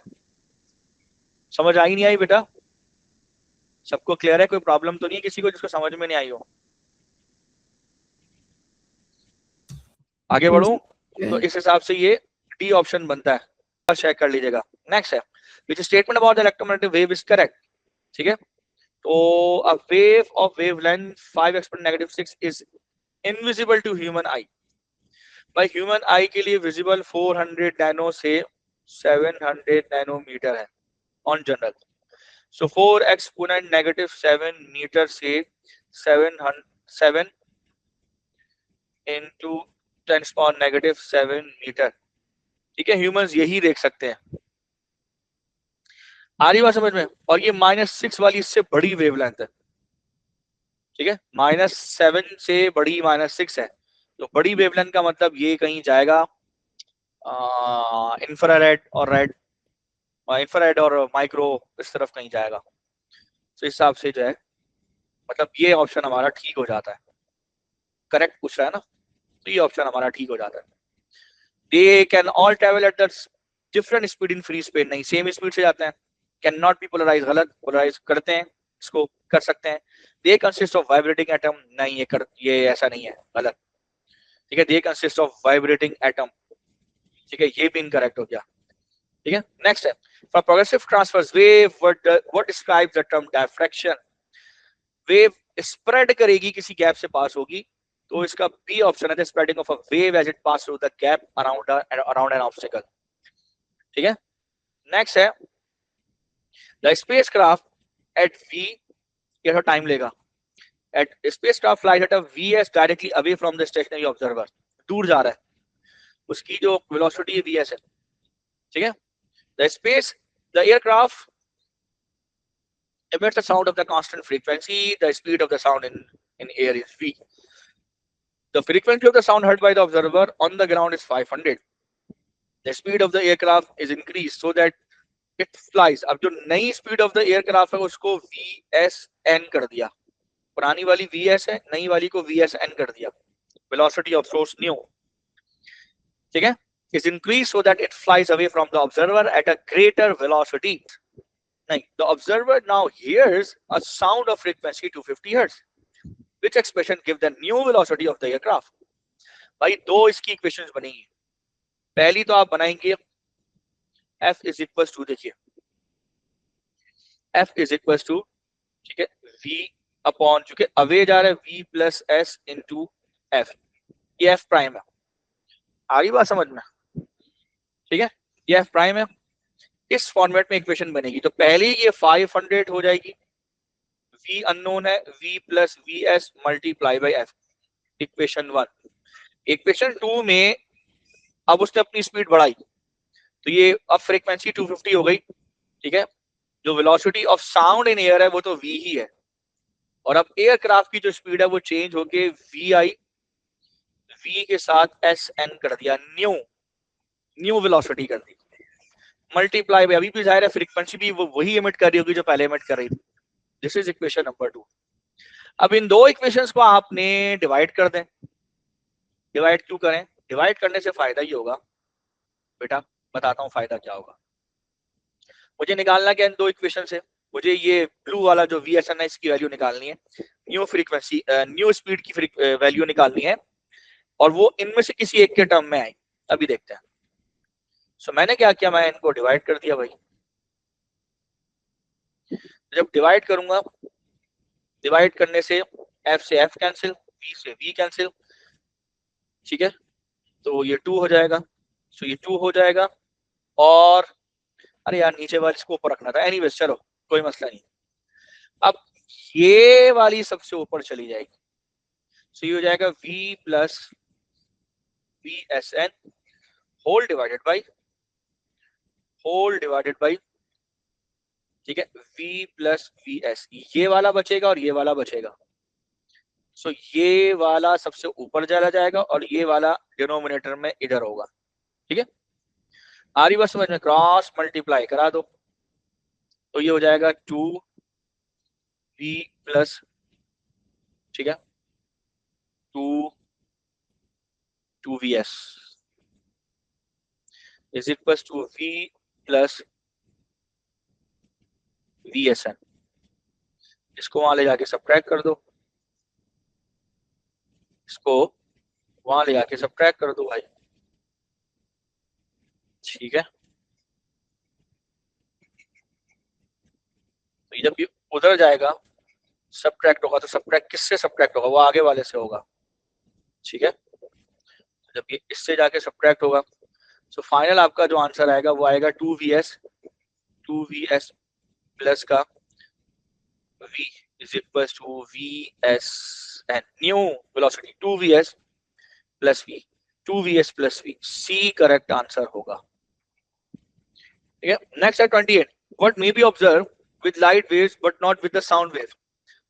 समझ आई नहीं आई बेटा? सबको क्लियर है? कोई प्रॉब्लम तो नहीं है किसी को जिसको समझ में नहीं आई हो? आगे बढ़ूं? तो इस हिसाब से ये डी ऑप्शन बनता है, चेक कर लीजिएगा। नेक्स्ट है, which statement about the electromagnetic wave is correct? ठीक है, तो a wave of wavelength 5 exponent negative 6 is invisible to human eye। भाई ह्यूमन आई के लिए विजिबल 400 नैनो से 700 नैनोमीटर है on general. So 4 exponent negative 7 metre से 7 इंटू 10 पावर नेगेटिव 7 मीटर, ठीक है? ह्यूमंस यही देख सकते हैं। आ रही बात समझ में? और ये -6 वाली इससे बड़ी वेवलेंथ है, ठीक है? -7 से बड़ी -6 है, तो बड़ी वेवलेंथ का मतलब ये कहीं जाएगा इंफ्रारेड और रेड, इंफ्रारेड और माइक्रो, इस तरफ कहीं जाएगा। तो इस हिसाब से जो है, मतलब ये ऑप्शन हमारा ठीक हो जाता है। करेक्ट पूछ रहा है ना, तो ये ऑप्शन हमारा ठीक हो जाता है। They can all travel at the different speed in free space, नहीं सेम स्पीड से जाते हैं। कैन नॉट बी पोलराइज, गलत, पोलराइज करते हैं, इसको कर सकते हैं। They consist of vibrating atom, नहीं ये ऐसा नहीं है, गलत, ठीक है? They consist of vibrating atom, ठीक है? ये भी इनकरेक्ट हो गया, ठीक है? नेक्स्ट है, for progressive transverse wave what describes the term diffraction? Wave spread करेगी, किसी गैप से पास होगी, तो इसका बी ऑप्शन है, the spreading of a wave as it pass through the gap around an obstacle, ठीक है? नेक्स्ट है, द स्पेसक्राफ्ट एट वी, ये थोड़ा टाइम लेगा, at spacecraft flies at a VS directly away from the stationary observer, दूर जा रहा है, उसकी जो वेलोसिटी है वीएस है, ठीक है? The aircraft emits a sound of the constant frequency. The speed of the sound in air is v. The frequency of the sound heard by the observer on the ground is 500. The speed of the aircraft is increased so that it flies. अब जो नई speed of the aircraft है उसको VSN कर दिया, पुरानी वाली VS है, नई वाली को VSN कर दिया, velocity of source new, ठीक है? Is increased so that it flies away from the observer at a greater velocity. The observer now hears a sound of frequency 250 Hz. Which expression gives the new velocity of the aircraft? भाई दो इसकी equations बनेंगी। पहली तो आप बनाएंगे F is equal to, देखिए F is equal to, ठीक है, V अपॉन, चूंकि अवे जा रहा है v plus S into F, ये एफ प्राइम है। आ रही बात समझ में? ठीक है, ये एफ प्राइम है। इस फॉर्मेट में इक्वेशन बनेगी तो पहले ये 500 हो जाएगी, v अननोन है, v plus V S multiply by F, equation 1। Equation 2 में अब उसने अपनी स्पीड बढ़ाई तो ये अब फ्रीक्वेंसी 250 हो गई, ठीक है। जो velocity of sound in air है वो तो v ही है, और अब एयरक्राफ्ट की जो स्पीड है वो चेंज होके वी आई, v के साथ एस एन कर दिया, न्यू वेलोसिटी कर दी, मल्टीप्लाई बाय, अभी भी जाहिर है फ्रीक्वेंसी भी वो वही एमिट कर रही होगी जो पहले एमिट कर रही थी। This is equation number 2। अब इन दो इक्वेशंस को आपने डिवाइड कर दें। डिवाइड क्यों करें? डिवाइड करने से फायदा ही होगा बेटा, बताता हूं फायदा क्या होगा। मुझे निकालना क्या इन दो इक्वेशन से, मुझे ये ब्लू वाला जो वी एस एन एस की वैल्यू निकालनी है, न्यू फ्रीक्वेंसी न्यू स्पीड की वैल्यू निकालनी है, और वो इनमें से किसी एक के टर्म में आई। अभी देखते हैं। सो मैंने क्या किया, मैं इनको डिवाइड कर दिया भाई। जब डिवाइड करूंगा, डिवाइड करने से एफ से एफ कैंसिल, वी से वी कैंसिल, ठीक है, तो ये 2 हो जाएगा। सो ये 2 हो जाएगा, और अरे यार नीचे वाले इसको ऊपर रखना था, एनीवेज चलो कोई मसला नहीं। अब ये वाली सबसे ऊपर चली जाएगी, सो ये हो जाएगा v plus V S N whole divided by, ठीक है, v प्लस वी एस, ये वाला बचेगा और ये वाला बचेगा। सो ये वाला सबसे ऊपर चला जाएगा और ये वाला डिनोमिनेटर में इधर होगा, ठीक है। आ रही बात समझ में? क्रॉस मल्टीप्लाई करा दो तो ये हो जाएगा 2v प्लस, ठीक है, 2vs is equal to v plus vsn। इसको वहां ले जाके सब्ट्रैक्ट कर दो, इसको वहां ले जाके सब्ट्रैक्ट कर दो भाई, ठीक है। तो जब ये उधर जाएगा सब्ट्रैक्ट होगा, तो सब्ट्रैक्ट किससे सब्ट्रैक्ट होगा? वो आगे वाले से होगा, ठीक है। जब ये इससे जाके सब्ट्रैक्ट होगा, सो फाइनल आपका जो आंसर आएगा वो आएगा 2vs प्लस का v is equal to vsn, new velocity 2vs plus v, 2vs plus v, C correct answer होगा, ठीक है। नेक्स्ट है 28, what may be observe with light waves but not with the sound wave.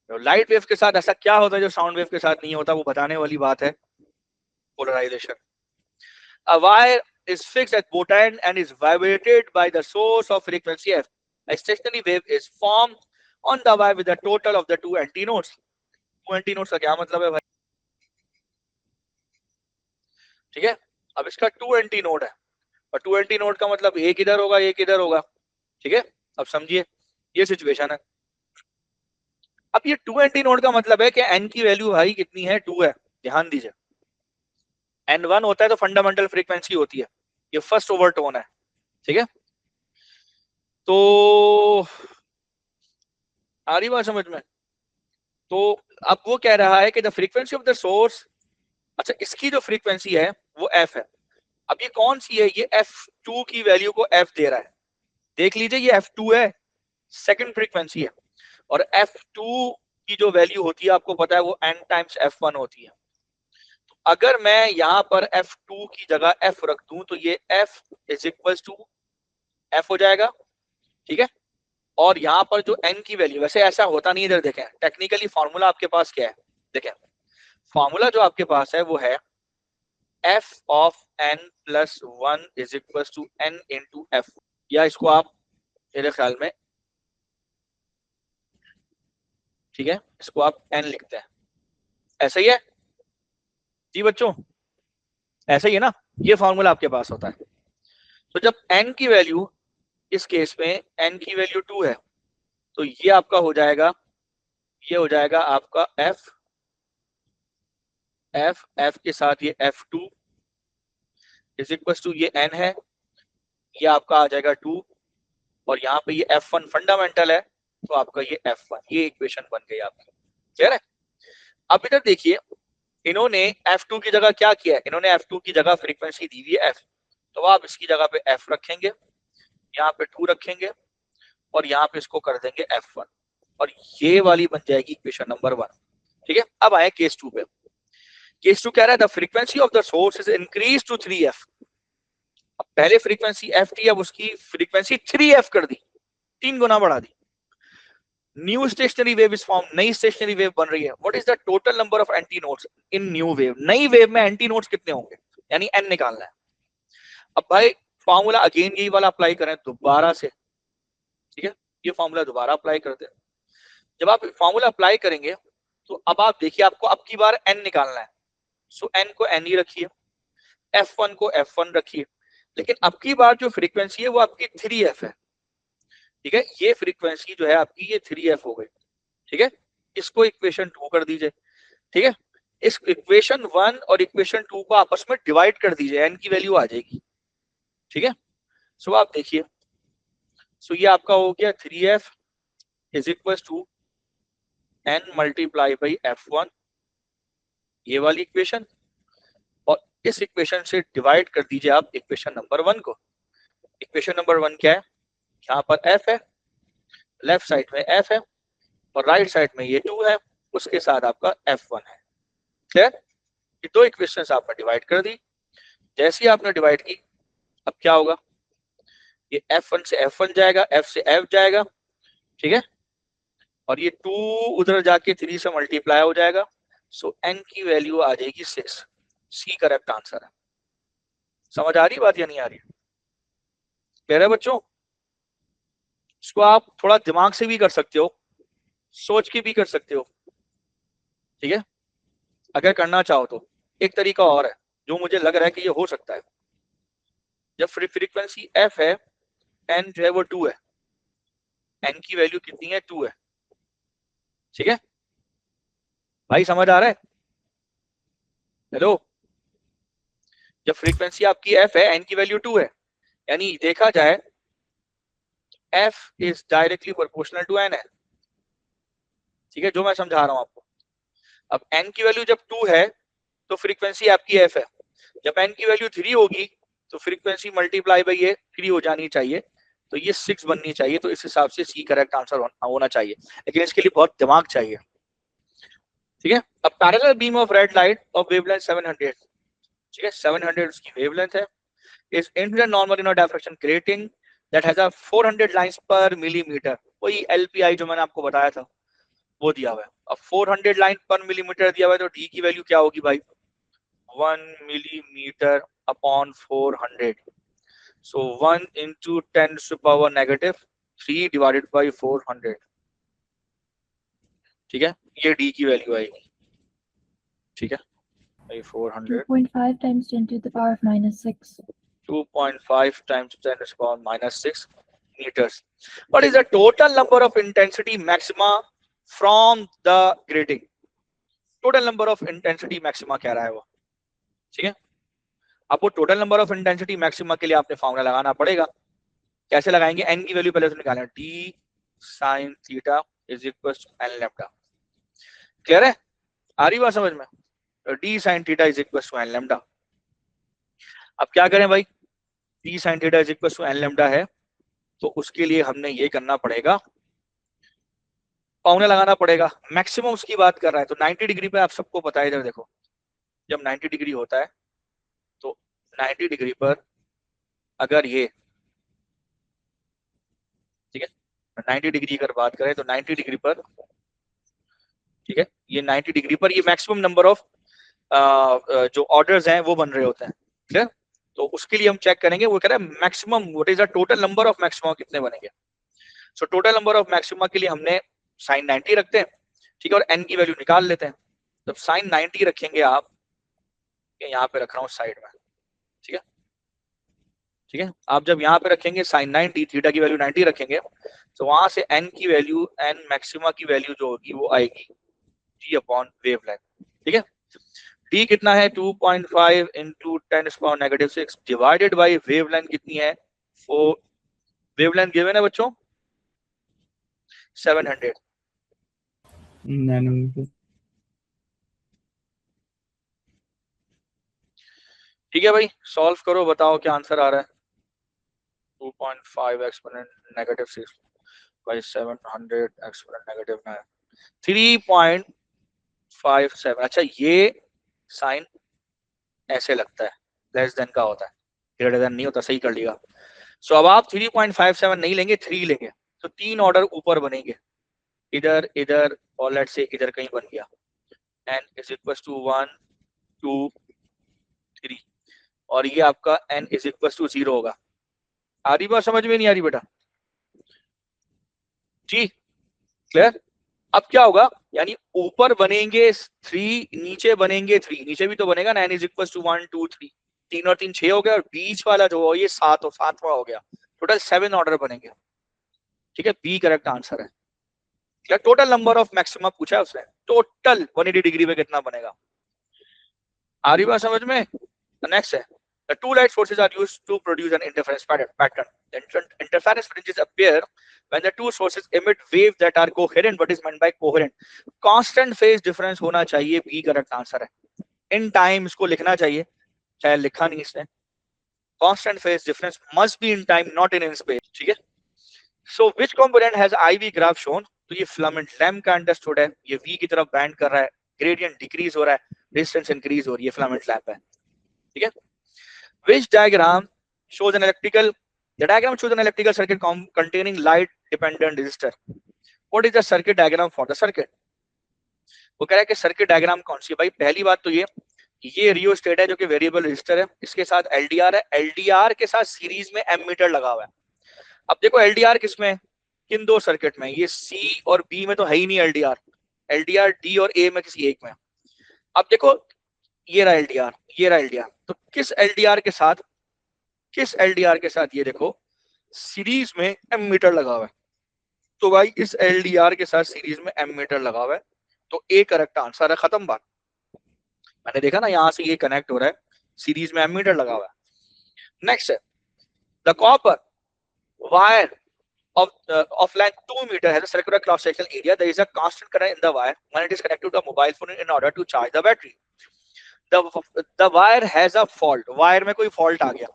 Light wave के साथ ऐसा क्या होता है जो साउंड वेव के साथ नहीं होता, वो बताने वाली बात है polarisation. A wire is fixed at both ends and is vibrated by the source of frequency f. A stationary wave is formed on the wire with the total of the two antinodes. two antinodes का क्या मतलब है भाई? ठीक है, अब इसका 2 antinode है, और 2 एंटीनोड का मतलब एक इधर होगा एक इधर होगा, ठीक है। अब समझिए ये सिचुएशन है। अब ये 2 एंटीनोड का मतलब है कि n की वैल्यू भाई कितनी है? 2 है। ध्यान दीजिए, n1 होता है तो फंडामेंटल फ्रीक्वेंसी होती है, ये फर्स्ट ओवरटोन है, ठीक है। तो आ रही बात समझ में? तो अब वो कह रहा है कि the frequency of the source, अच्छा इसकी जो फ्रीक्वेंसी है वो f है। अब ये कौन सी है? ये f2 की वैल्यू को f दे रहा है, देख लीजिए ये f2 है, सेकंड फ्रीक्वेंसी है, और f2 की जो वैल्यू होती है आपको पता है वो n टाइम्स f1 होती है। तो अगर मैं यहाँ पर f2 की जगह f रख दूं तो ये f is equal to f हो जाएगा, ठीक है। और यहाँ पर जो n की वैल्यू, वैसे ऐसा होता नहीं, इधर देखें टेक्निकली फॉर्मूला आपके पास क्या है, देखें फॉर्मूला जो आपके पास है वो है f of n plus 1 is equal to n into f, या इसको आप मेरे ख्याल में, ठीक है, इसको आप n लिखते हैं, ऐसा ही है जी बच्चों, ऐसा ही है ना, ये फॉर्मूला आपके पास होता है। तो जब n की वैल्यू, इस केस में n की वैल्यू 2 है, तो ये आपका हो जाएगा, ये हो जाएगा आपका f के साथ ये f2 इज इक्वल टू ये n है, ये आपका आ जाएगा 2, और यहाँ पे ये f1 फंडामेंटल है, तो आपका ये f1, ये इक्वेशन बन गई आपकी। क्लियर है? अब इधर देखिए, इन्होंने f2 की जगह क्या किया है, इन्होंने f2 की जगह फ्रीक्वेंसी दी हुई है f, तो आप इसकी जगह पे f रखेंगे, यहाँ पे 2 रखेंगे और यहाँ पे इसको कर देंगे f1 और ये वाली बन जाएगी इक्वेशन नंबर 1। ठीक है, अब आए केस 2 पे। केस 2 कह रहा है the frequency of the source is increase to 3f। अब पहले फ्रीक्वेंसी f थी, अब उसकी फ्रीक्वेंसी 3f कर दी, 3 गुना बढ़ा दी। New stationary wave is form, नई स्टेशनरी वेव बन रही है। What is the total number of anti nodes in new wave? नई वेव में एंटी नोड्स कितने होंगे, यानी n निकालना है। अब भाई फॉर्मूला अगेन यही वाला अप्लाई करें दोबारा से। ठीक है, ये फॉर्मूला दोबारा अप्लाई करते हैं। जब आप फॉर्मूला अप्लाई करेंगे तो अब आप देखिए, आपको अब की बार n निकालना है, सो n को n ही रखिए, f1 को f1 रखिए, लेकिन अब की बार जो फ्रीक्वेंसी है वो आपकी 3f है। ठीक है, ये फ्रीक्वेंसी जो है आपकी ये 3f हो गई। ठीक है, इसको इक्वेशन 2 कर दीजिए। ठीक है, इस इक्वेशन 1 और इक्वेशन 2 को आपस में डिवाइड कर दीजिए, n की वैल्यू आ जाएगी। ठीक है, सो आप देखिए, सो ये आपका हो गया 3f is equal to n multiply by f1, ये वाली इक्वेशन, और इस इक्वेशन से डिवाइड कर दीजिए आप इक्वेशन नंबर 1 को। इक्वेशन नंबर 1 क्या है, यहाँ पर f है, लेफ्ट साइड में f है और राइट साइड में ये 2 है, उसके साथ आपका f1 है। क्लियर? ये दो इक्वेशंस आपने डिवाइड कर दी। जैसे ही आपने डिवाइड की, अब क्या होगा, ये f1 से f1 जाएगा, f से f जाएगा। ठीक है, और ये 2 उधर जाके 3 से मल्टीप्लाई हो जाएगा, सो n की वैल्यू आ जाएगी 6। सी करेक्ट आंसर है। समझ आ रही बात या नहीं आ रही? क्लियर है बच्चों? इसको आप थोड़ा दिमाग से भी कर सकते हो, सोच के भी कर सकते हो। ठीक है, अगर करना चाहो तो। एक तरीका और है जो मुझे लग रहा है कि ये हो सकता है। जब फ्रीक्वेंसी f है, n जो है वो 2 है, n की वैल्यू कितनी है, 2 है। ठीक है भाई, समझ आ रहा है? हेलो, जब फ्रीक्वेंसी आपकी f है, n की वैल्यू 2 है, यानी देखा जाए f is directly proportional to n है। ठीक है, जो मैं समझा रहा हूं आपको। अब n की वैल्यू जब 2 है तो फ्रीक्वेंसी आपकी f है, जब n की वैल्यू 3 होगी तो फ्रीक्वेंसी मल्टीप्लाई बाई ये 3 हो जानी चाहिए, तो ये 6 बननी चाहिए। तो इस हिसाब से सी करेक्ट आंसर होना चाहिए, लेकिन इसके लिए बहुत दिमाग चाहिए। ठीक है, अब parallel beam of red light of wavelength 700, ठीक है 700 उसकी वेवलेंथ है, is incident normal in a diffraction grating that has a 400 lines पर मिलीमीटर। वही एलपीआई जो मैंने आपको बताया था वो दिया हुआ है। अब 400 लाइन पर मिलीमीटर दिया हुआ है, तो डी की वैल्यू क्या होगी भाई, 1 millimeter upon 400, so 1 into 10 to the power negative 3 divided by 400। ठीक है, ये d की वैल्यू आएगी। ठीक है भाई, 400 2.5 times 10 to the power of minus 6. 2.5 times 10 to the power minus 6 meters. What is the total number of intensity maxima from the grating? Total number of intensity maxima कह रहा है वो। ठीक है, आपको total number of intensity maxima के लिए आपने फॉर्मूला लगाना पड़ेगा। कैसे लगाएंगे, एन की वैल्यू पहले से निकालें, D sine theta is equal to N lambda. Clear है, आ रही बात समझ में? D sine theta is equal to N lambda. अब क्या करें भाई, D sine theta is equal to N lambda है, तो उसके लिए हमने ये करना पड़ेगा, फॉर्मूला लगाना पड़ेगा। मैक्सिमम उसकी बात कर रहा है तो 90 डिग्री पे आप सबको पता है, इधर देखो, जब 90 डिग्री होता है तो 90 डिग्री पर अगर ये, ठीक है 90 डिग्री अगर बात करें तो 90 डिग्री पर, ठीक है ये 90 डिग्री पर ये मैक्सिमम नंबर ऑफ जो ऑर्डर्स हैं वो बन रहे होते हैं। क्लियर? तो उसके लिए हम चेक करेंगे, वो कह रहा है maximum what is the total number of maxima कितने बनेंगे। So total number of maxima के लिए हमने साइन 90 रखते हैं, ठीक है, और n की वैल्यू निकाल लेते हैं। जब साइन 90 रखेंगे आप, यहाँ पे रख रहा हूँ साइड में, ठीक है, ठीक है, आप जब यहाँ पे रखेंगे साइन 90, थीटा की वैल्यू 90 रखेंगे, तो वहां से n की वैल्यू, n मैक्सिमा की वैल्यू जो होगी वो आएगी g अपॉन वेवलेंथ। ठीक है, d कितना है, 2.5 इंटू 10⁻⁻6 डिवाइडेड बाई वेवलेंथ कितनी है, 4। वेवलेंथ गिवन है बच्चों 700। नैनोमीटर। ठीक है भाई, सॉल्व करो, बताओ क्या आंसर आ रहा है। 2.5 exponent negative 6 by 700 exponent negative 9, 3.57। अच्छा, ये साइन ऐसे लगता है, लेस देन का होता है, ग्रेटर देन नहीं होता, सही कर लिया। सो अब आप 3.57 नहीं लेंगे, 3 लेंगे, तो 3 ऑर्डर ऊपर बनेंगे, इधर इधर और लेट्स से इधर कहीं बन गया। n इज इक्वल टू 1 2 3 और ये आपका n इज इक्वल टू 0 होगा। आ रही बात समझ में? नहीं आ रही बेटा? जी, क्लियर। अब क्या होगा, यानी ऊपर बनेंगे 3, नीचे बनेंगे 3, नीचे भी तो बनेगा ना, n इज इक्वल टू 1 2 3, 3 और 3 6 हो गया, और बीच वाला जो हो ये 7 और 7वां हो गया, टोटल 7 ऑर्डर बनेंगे। ठीक है, बी करेक्ट आंसर है। क्या टोटल नंबर ऑफ मैक्सिमा पूछा है उसने, टोटल 180 डिग्री में कितना बनेगा। आ रही बात समझ में? नेक्स्ट है, the two light sources are used to produce an interference pattern. The interference fringes appear when the two sources emit waves that are coherent. What is meant by coherent? Constant phase difference होना चाहिए, B correct answer है। In time इसको लिखना चाहिए, चाहे लिखा नहीं इसने। Constant phase difference must be in time, not in space. ठीक है। So which component has IV graph shown? तो ये फिलामेंट लैम्प का अंडरस्टूड है, ये V की तरफ बैंड कर रहा है, ग्रेडियंट डिक्रीज हो रहा है, डिस्टेंस इंक्रीज हो रही है, फिलामेंट लैम्प है। ठीक है। Which diagram shows an electrical? The diagram shows an electrical circuit containing light dependent resistor. What is the circuit diagram for the circuit? वो कह रहा है कि सर्किट डायग्राम कौन सी है भाई। पहली बात तो ये रियोस्टेट है जो कि वेरिएबल रेजिस्टर है, इसके साथ एलडीआर है, एलडीआर के साथ सीरीज में एमीटर लगा हुआ है। अब देखो एलडीआर किसमें, किन दो सर्किट में, ये सी और बी में तो है ही नहीं एलडीआर, एलडीआर डी और ए में किसी एक में। अब देखो ये रहा एलडीआर, ये रहा एलडीआर, तो किस एलडीआर के साथ, किस एलडीआर के साथ, ये देखो सीरीज में एमीटर लगा हुआ है, तो भाई इस एलडीआर के साथ सीरीज में एमीटर लगा हुआ है, तो ए करेक्ट आंसर है, खत्म बात। मैंने देखा ना, यहां से ये कनेक्ट हो रहा है, सीरीज में एमीटर लगा हुआ है। नेक्स्ट है, the copper wire of length 2 meter has a circular cross sectional area. There is a constant current in the wire when it is connected to a mobile phone in order to charge the battery. The wire has a fault. Wire में कोई fault आ गया,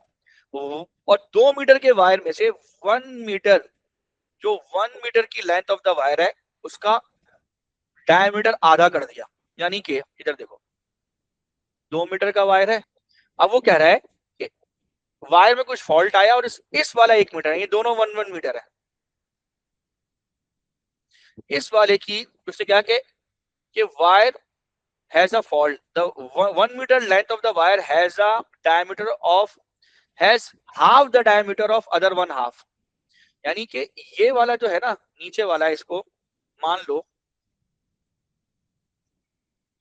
और 2 metre के wire में से 1 metre, जो 1 metre की length of the wire है उसका डायमीटर आधा कर दिया। यानी कि इधर देखो 2 मीटर का वायर है, अब वो कह रहा है कि वायर में कुछ फॉल्ट आया और इस वाला 1 मीटर है, ये दोनों 1 मीटर है, इस वाले की उससे क्या कि wire has a fault, the 1 meter length of the wire has a diameter of, has half the diameter of other one half। यानी कि ये वाला जो है ना नीचे वाला, इसको मान लो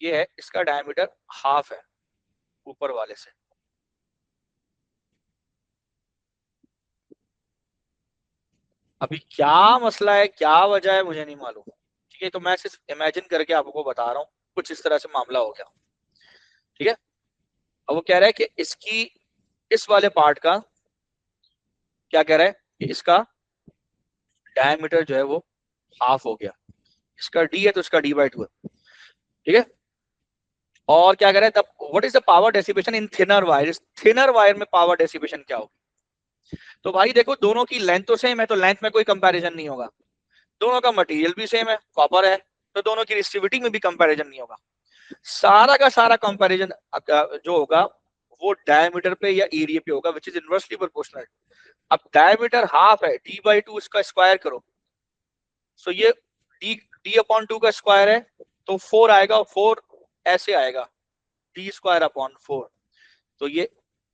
ये है, इसका डायमीटर हाफ है ऊपर वाले से। अभी क्या मसला है, क्या वजह है, मुझे नहीं मालूम। ठीक है, तो मैं सिर्फ इमेजिन करके आपको बता रहा हूँ, कुछ इस तरह से मामला हो गया। ठीक है, अब वो कह रहा है कि इसकी इस वाले पार्ट का क्या कह रहा है कि इसका डायमीटर जो है वो हाफ हो गया, इसका डी है तो इसका डी बाई 2 है। ठीक है, और क्या कह रहा है तब, what is the power dissipation in thinner wire, thinner wire में पावर डेसिपेशन क्या होगी। तो भाई देखो दोनों की लेंथ तो सेम है, तो लेंथ में कोई कंपैरिजन नहीं होगा, दोनों का मटेरियल भी सेम है, कॉपर है, तो दोनों की रेसिस्टिविटी में भी कंपैरिजन नहीं होगा। सारा का सारा कंपैरिजन जो होगा वो डायमीटर पे या एरिया पे होगा, विच इज इनवर्सली प्रोपोर्शनल। अब डायमीटर हाफ है, डी बाई 2 इसका स्क्वायर करो, सो ये डी अपॉन 2 का स्क्वायर है तो 4 आएगा, 4 ऐसे आएगा, डी स्क्वायर अपॉन 4, तो ये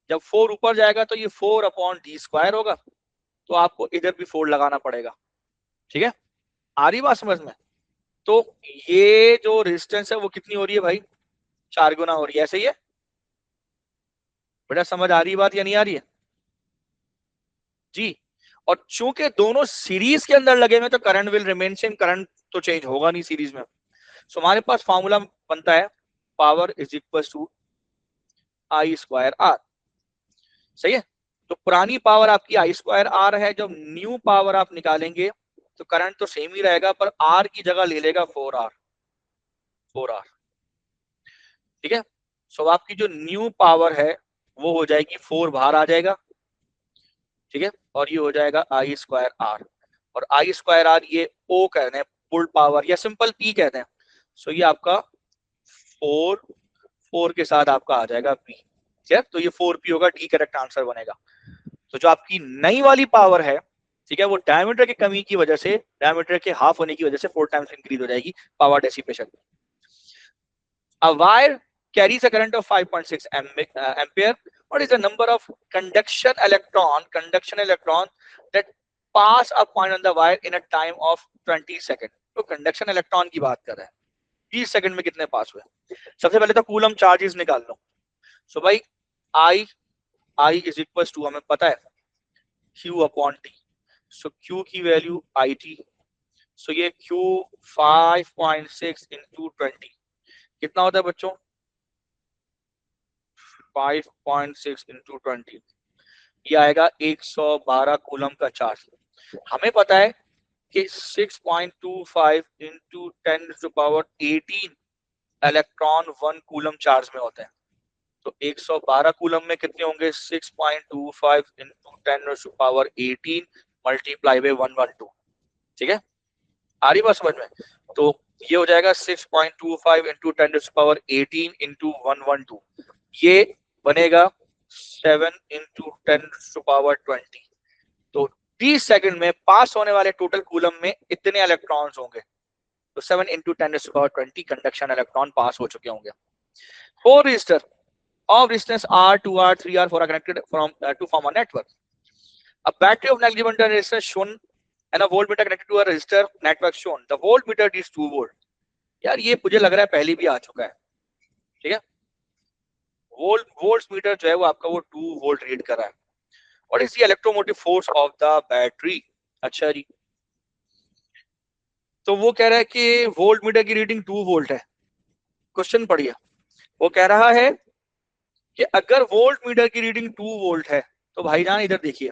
जब 4 ऊपर जाएगा तो ये 4 अपॉन डी स्क्वायर होगा, तो आपको इधर भी 4 लगाना पड़ेगा। ठीक है, आ रही बात समझ में? तो ये जो रेजिस्टेंस है वो कितनी हो रही है भाई, 4 गुना हो रही है, ऐसे ही है बेटा, समझ आ रही है बात या नहीं आ रही है जी। और चूंकि दोनों सीरीज के अंदर लगे हुए तो current will remain same, current तो चेंज होगा नहीं सीरीज में। सो हमारे पास फॉर्मूला बनता है power is equal to I square R. सही है, तो पुरानी पावर आपकी आई स्क्वायर आर है, जब न्यू पावर आप निकालेंगे तो करंट तो सेम ही रहेगा, पर आर की जगह ले लेगा 4R। 4R, ठीक है। सो आपकी जो न्यू पावर है वो हो जाएगी 4 बाहर आ जाएगा, ठीक है, और ये हो जाएगा I स्क्वायर R, और I स्क्वायर R ये O कहते हैं, पुल पावर या सिंपल P कहते हैं। सो ये आपका 4 के साथ आपका आ जाएगा P, ठीक है, तो ये 4P होगा, डी करेक्ट आंसर बनेगा। तो जो आपकी नई वाली पावर है, ठीक है, वो डायमीटर की कमी की वजह से, डायमीटर के हाफ होने की वजह से 4 टाइम्स इंक्रीज हो जाएगी power dissipation. A wire carries a current of 5.6 ampere. What is the number of conduction electron that pass a point on the wire in a time of 20 seconds? तो conduction electron की बात कर रहे हैं, 20 second में कितने पास हुए। सबसे पहले तो कूलम चार्जेस निकाल लो। सो भाई I इज इक्वल टू, हमें पता है Q अपॉन T। सो Q की वैल्यू IT, सो ये Q 5.6 इंटू 20 कितना होता है बच्चों, 5.6 इंटू 20, ये आएगा 112 कूलम का चार्ज। हमें पता है कि 6.25 इंटू 10⁻18 इलेक्ट्रॉन 1 कूलम चार्ज में होते हैं। तो 112 कूलम में कितने होंगे, 6.25 इंटू 10⁻18 मल्टीप्लाई बाय 112, ठीक है, आ रही बात समझ में। तो ये हो जाएगा 6.25 इंटू 10⁻18 इंटू 112, ये बनेगा 7 इंटू 10⁻20। तो 20 सेकंड में पास होने वाले टोटल कूलम में इतने इलेक्ट्रॉन्स होंगे, तो 7 इंटू 10⁻20 कंडक्शन इलेक्ट्रॉन पास हो चुके होंगे। 4 resistor of resistance R, 2R, 3R, 4 are connected to form a network. A battery of negligible resistance shown and a voltmeter connected to a resistor network shown. The voltmeter is 2 volt. यार ये मुझे लग रहा है पहले भी आ चुका है, ठीक है। वोल्ट मीटर जो है वो आपका वो 2 वोल्ट रीड कर रहा है। What is the electromotive force of the battery? अच्छा जी, तो वो कह रहा है कि वोल्ट मीटर की रीडिंग 2 वोल्ट है। क्वेश्चन पढ़िए, वो कह रहा है कि अगर वोल्ट मीटर की रीडिंग 2 वोल्ट है तो भाईजान इधर देखिए,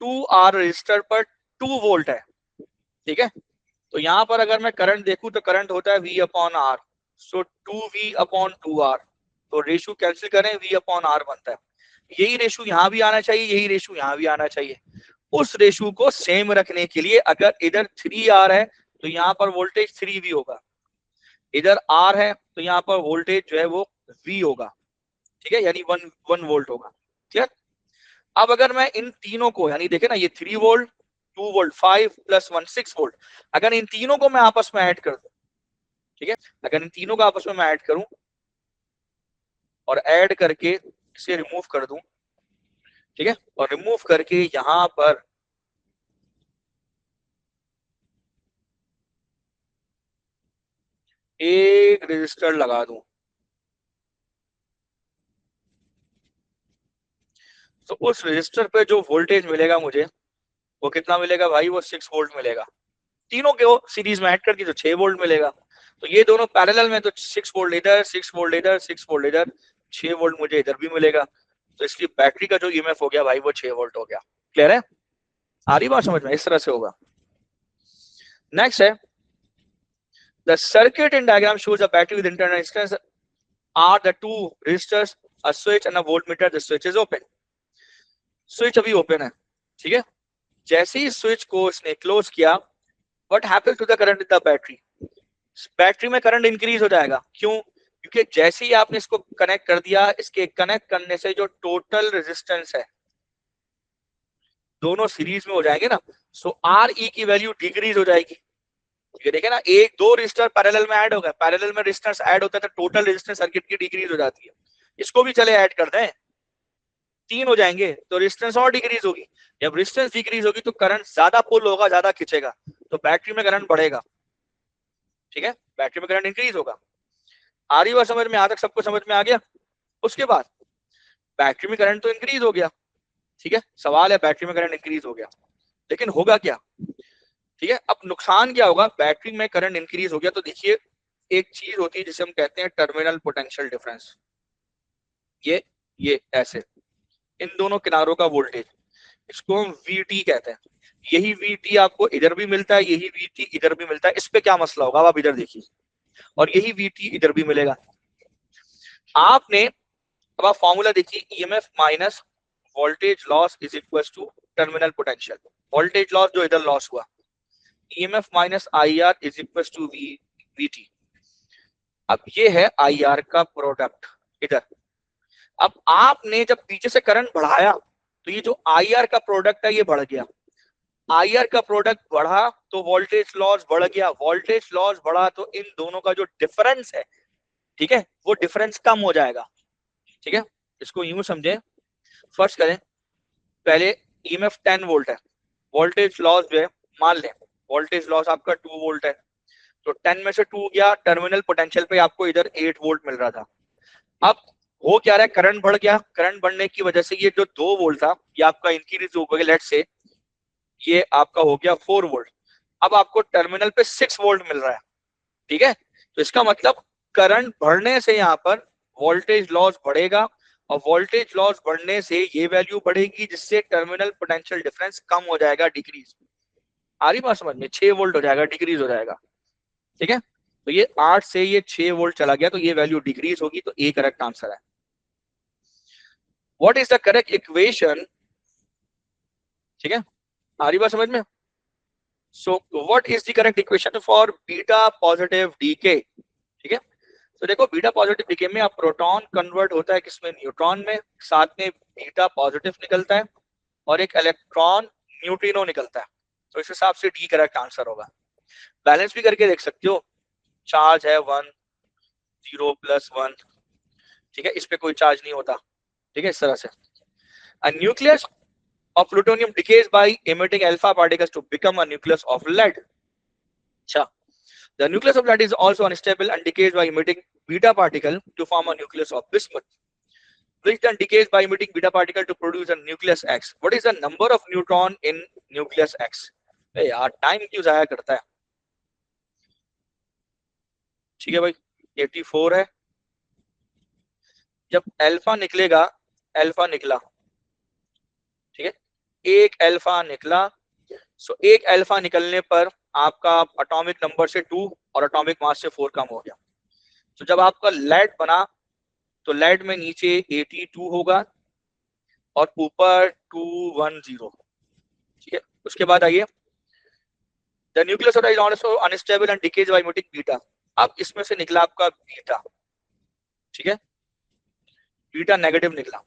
2R रजिस्टर पर 2 वोल्ट है, ठीक है। तो यहां पर अगर मैं करंट देखूं तो करंट होता है V अपॉन R, सो 2V अपॉन 2R, तो रेशियो कैंसिल करें, V अपॉन R बनता है। यही रेशियो यहां भी आना चाहिए, यही रेशियो यहां भी आना चाहिए। उस रेशियो को सेम रखने के लिए अगर इधर 3R है तो यहाँ पर वोल्टेज 3V होगा, इधर R है तो यहाँ पर वोल्टेज जो है वो V होगा, ठीक है, यानी 1 वोल्ट होगा, ठीक है। अब अगर मैं इन तीनों को, यानी देखे ना ये 3 वोल्ट 2 वोल्ट 5 प्लस 1 6 वोल्ट, अगर इन तीनों को मैं आपस में ऐड कर दूं, ठीक है, अगर इन तीनों को आपस में मैं ऐड करूं और ऐड करके इसे रिमूव कर दूं, ठीक है, और रिमूव करके यहां पर एक रेजिस्टर लगा दूं, तो उस रेजिस्टर पे जो वोल्टेज मिलेगा मुझे वो कितना मिलेगा भाई, वो 6 वोल्ट मिलेगा। तीनों के वो सीरीज में ऐड करके तो 6 वोल्ट मिलेगा। तो ये दोनों पैरेलल में तो 6 वोल्ट इधर 6 वोल्ट इधर 6 वोल्ट इधर 6 वोल्ट मुझे इधर भी मिलेगा। तो इसलिए बैटरी का जो ईएमएफ हो गया भाई वो 6 वोल्ट हो गया। क्लियर है, आ रही बात समझ में, इस तरह से होगा। नेक्स्ट है the circuit in diagram shows a battery with internal resistance R the two resistors a switch and a voltmeter. The switch is open, switch अभी ओपन है, ठीक है। जैसे ही स्विच को इसने क्लोज किया, what happens to the current in the battery, battery में current increase हो जाएगा। क्यों, क्योंकि जैसे ही आपने इसको कनेक्ट कर दिया, इसके कनेक्ट करने से जो टोटल रेजिस्टेंस है दोनों सीरीज में हो जाएंगे ना, सो आर ई की वैल्यू डिक्रीज हो जाएगी। ये देखे ना, एक दो रेजिस्टर पैरेलल में ऐड हो गए, पैरेलल में रेजिस्टेंस ऐड होता है तो टोटल रेजिस्टेंस सर्किट की डिक्रीज हो जाती है। इसको भी चले ऐड कर दें, 3 हो जाएंगे तो रेजिस्टेंस और डिक्रीज होगी। जब रेजिस्टेंस डिक्रीज होगी तो करंट ज्यादा पुल होगा, ज्यादा खींचेगा, तो बैटरी में करंट बढ़ेगा, ठीक है, बैटरी में करंट इंक्रीज होगा। आ रही बात समझ में, यहां तक सबको समझ में आ गया। उसके बाद बैटरी में करंट तो इंक्रीज हो गया, ठीक है, सवाल है बैटरी में करंट इंक्रीज हो गया, लेकिन होगा क्या, ठीक है। अब नुकसान क्या होगा, बैटरी में करंट इंक्रीज हो गया तो देखिए एक चीज होती है जिसे हम कहते हैं टर्मिनल पोटेंशियल डिफरेंस। ये ऐसे इन दोनों किनारों का वोल्टेज, इसको हम VT कहते हैं। यही VT आपको इधर भी मिलता है, यही VT इधर भी मिलता है। इस पे क्या मसला होगा, अब आप इधर देखिए, और यही VT इधर भी मिलेगा। आपने अब आप फॉर्मूला देखिए, EMF minus voltage loss is equal to terminal potential. Voltage loss जो इधर लॉस हुआ, EMF minus IR is equal to VT। अब ये है IR का प्रोडक्ट इधर। अब आपने जब पीछे से करंट बढ़ाया तो ये जो IR का प्रोडक्ट है ये बढ़ गया। IR का प्रोडक्ट बढ़ा तो वोल्टेज लॉस बढ़ गया। वोल्टेज लॉस बढ़ा तो इन दोनों का जो डिफरेंस है, ठीक है, वो डिफरेंस कम हो जाएगा। ठीक है, इसको यूं समझे, फर्स्ट करें, पहले EMF 10 वोल्ट है, वोल्टेज लॉस जो है, मान लें वोल्टेज लॉस आपका 2 वोल्ट है, तो 10 में से 2 गया, टर्मिनल पोटेंशियल पे आपको इधर 8 वोल्ट मिल रहा था। अब हो क्या रहा है, करंट बढ़ गया। करंट बढ़ने की वजह से ये जो 2 वोल्ट था ये आपका इंक्रीज हो गया, लेट्स से ये आपका हो गया 4 वोल्ट। अब आपको टर्मिनल पे 6 वोल्ट मिल रहा है। ठीक है, तो इसका मतलब करंट बढ़ने से यहाँ पर वोल्टेज लॉस बढ़ेगा, और वोल्टेज लॉस बढ़ने से ये वैल्यू बढ़ेगी, जिससे टर्मिनल पोटेंशियल डिफरेंस कम हो जाएगा, डिक्रीज। आ रही बात समझ में, 6 वोल्ट हो जाएगा, डिक्रीज हो जाएगा। ठीक है, तो ये 8 से ये 6 वोल्ट चला गया, तो ये वैल्यू डिक्रीज होगी, तो ए करेक्ट आंसर है। What is the correct equation? ठीक है, आ रही बात समझ में? So what is the correct equation for beta positive decay? ठीक है, तो देखो बीटा पॉजिटिव डीके में अब प्रोटॉन कन्वर्ट होता है किसमें, न्यूट्रॉन में, साथ में बीटा पॉजिटिव निकलता है और एक इलेक्ट्रॉन न्यूट्रिनो निकलता है। तो इस हिसाब से डी करेक्ट आंसर होगा। बैलेंस भी करके देख सकते हो, चार्ज है 1 0 प्लस 1, ठीक है, इस पे कोई चार्ज नहीं होता। ठीक है, इस तरह से a nucleus of plutonium decays by emitting alpha particles to become a nucleus of lead. अच्छा, the nucleus of lead is also unstable and decays by emitting beta particle to form a nucleus of bismuth, which then decays by emitting beta particle to produce a nucleus X. What is the number of neutron in nucleus X? यार time क्यों जाया करता है। ठीक है भाई, 84 है। जब अल्फा निकलेगा, अल्फा निकला, ठीक है, एक अल्फा निकला, सो एक अल्फा निकलने पर आपका एटॉमिक नंबर से 2 और एटॉमिक मास से 4 कम हो गया। तो जब आपका लेड बना तो लेड में नीचे 82 होगा और ऊपर 210। ठीक है, उसके बाद आइए, the nucleus is also unstable and decays by emitting beta. अब इसमें से निकला आपका बीटा, ठीक है, बीटा नेगेटिव निकला।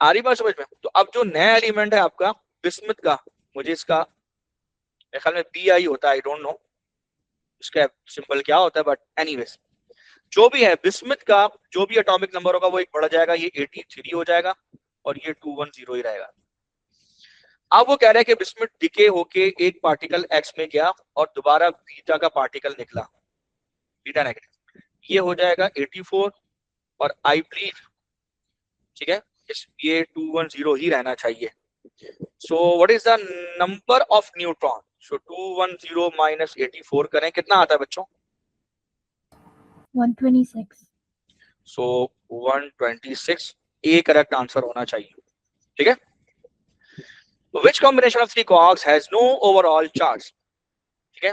आ रही बात समझ में? तो अब जो नया एलिमेंट है आपका बिस्मुथ का, मुझे इसका मेरे ख्याल में BI होता है, आई डोंट नो इसका सिंबल क्या होता है, बट एनीवेज जो भी है, बिस्मुथ का जो भी एटॉमिक नंबर होगा वो एक बढ़ जाएगा, ये 83 हो जाएगा और ये 210 ही रहेगा। अब वो कह रहा है कि बिस्मुथ डिके होके एक पार्टिकल एक्स में गया और दोबारा बीटा का पार्टिकल निकला, बीटा नेगेटिव, ये हो जाएगा 84 और आई बिलीव, ठीक है, ये 210 ही रहना चाहिए। सो what is the number of neutron? So 210 minus 84 करें, कितना आता है बच्चों? 126. सो 126 ए करेक्ट आंसर होना चाहिए। ठीक है, which combination of three quarks has no overall charge? ठीक है,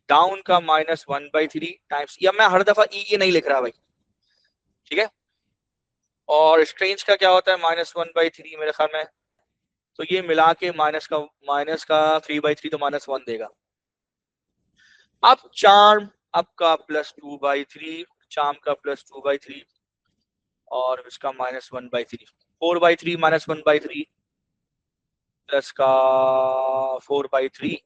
डाउन का -1/3 टाइम्स, या मैं हर दफा ई नहीं लिख रहा भाई, ठीक है, और स्ट्रेंज का क्या होता है -1/3 मेरे ख्याल में, तो ये मिला के माइनस का 3/3 तो -1 देगा। अब चार्म आपका +2/3, चार्म का +2/3 और इसका -1/3, 4/3 -1/3 प्लस का 4/3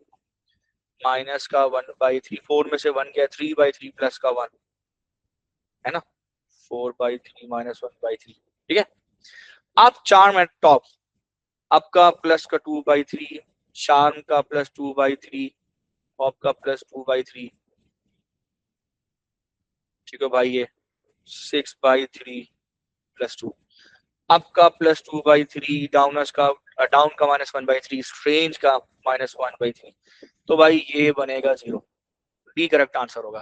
माइनस का 1/3, 4 में से 1 गया, 3/3 प्लस का 1 है ना, 4/3 -1/3। ठीक है, अब चार्म एट टॉप आपका प्लस का 2/3, चार्म का +2/3, पॉप का +2/3। ठीक है भाई, ये 6/3 +2, आपका +2/3, डाउनर्स का डाउन का -1/3, स्ट्रेंज का -1/3। तो भाई ये बनेगा 0, डी करेक्ट आंसर होगा।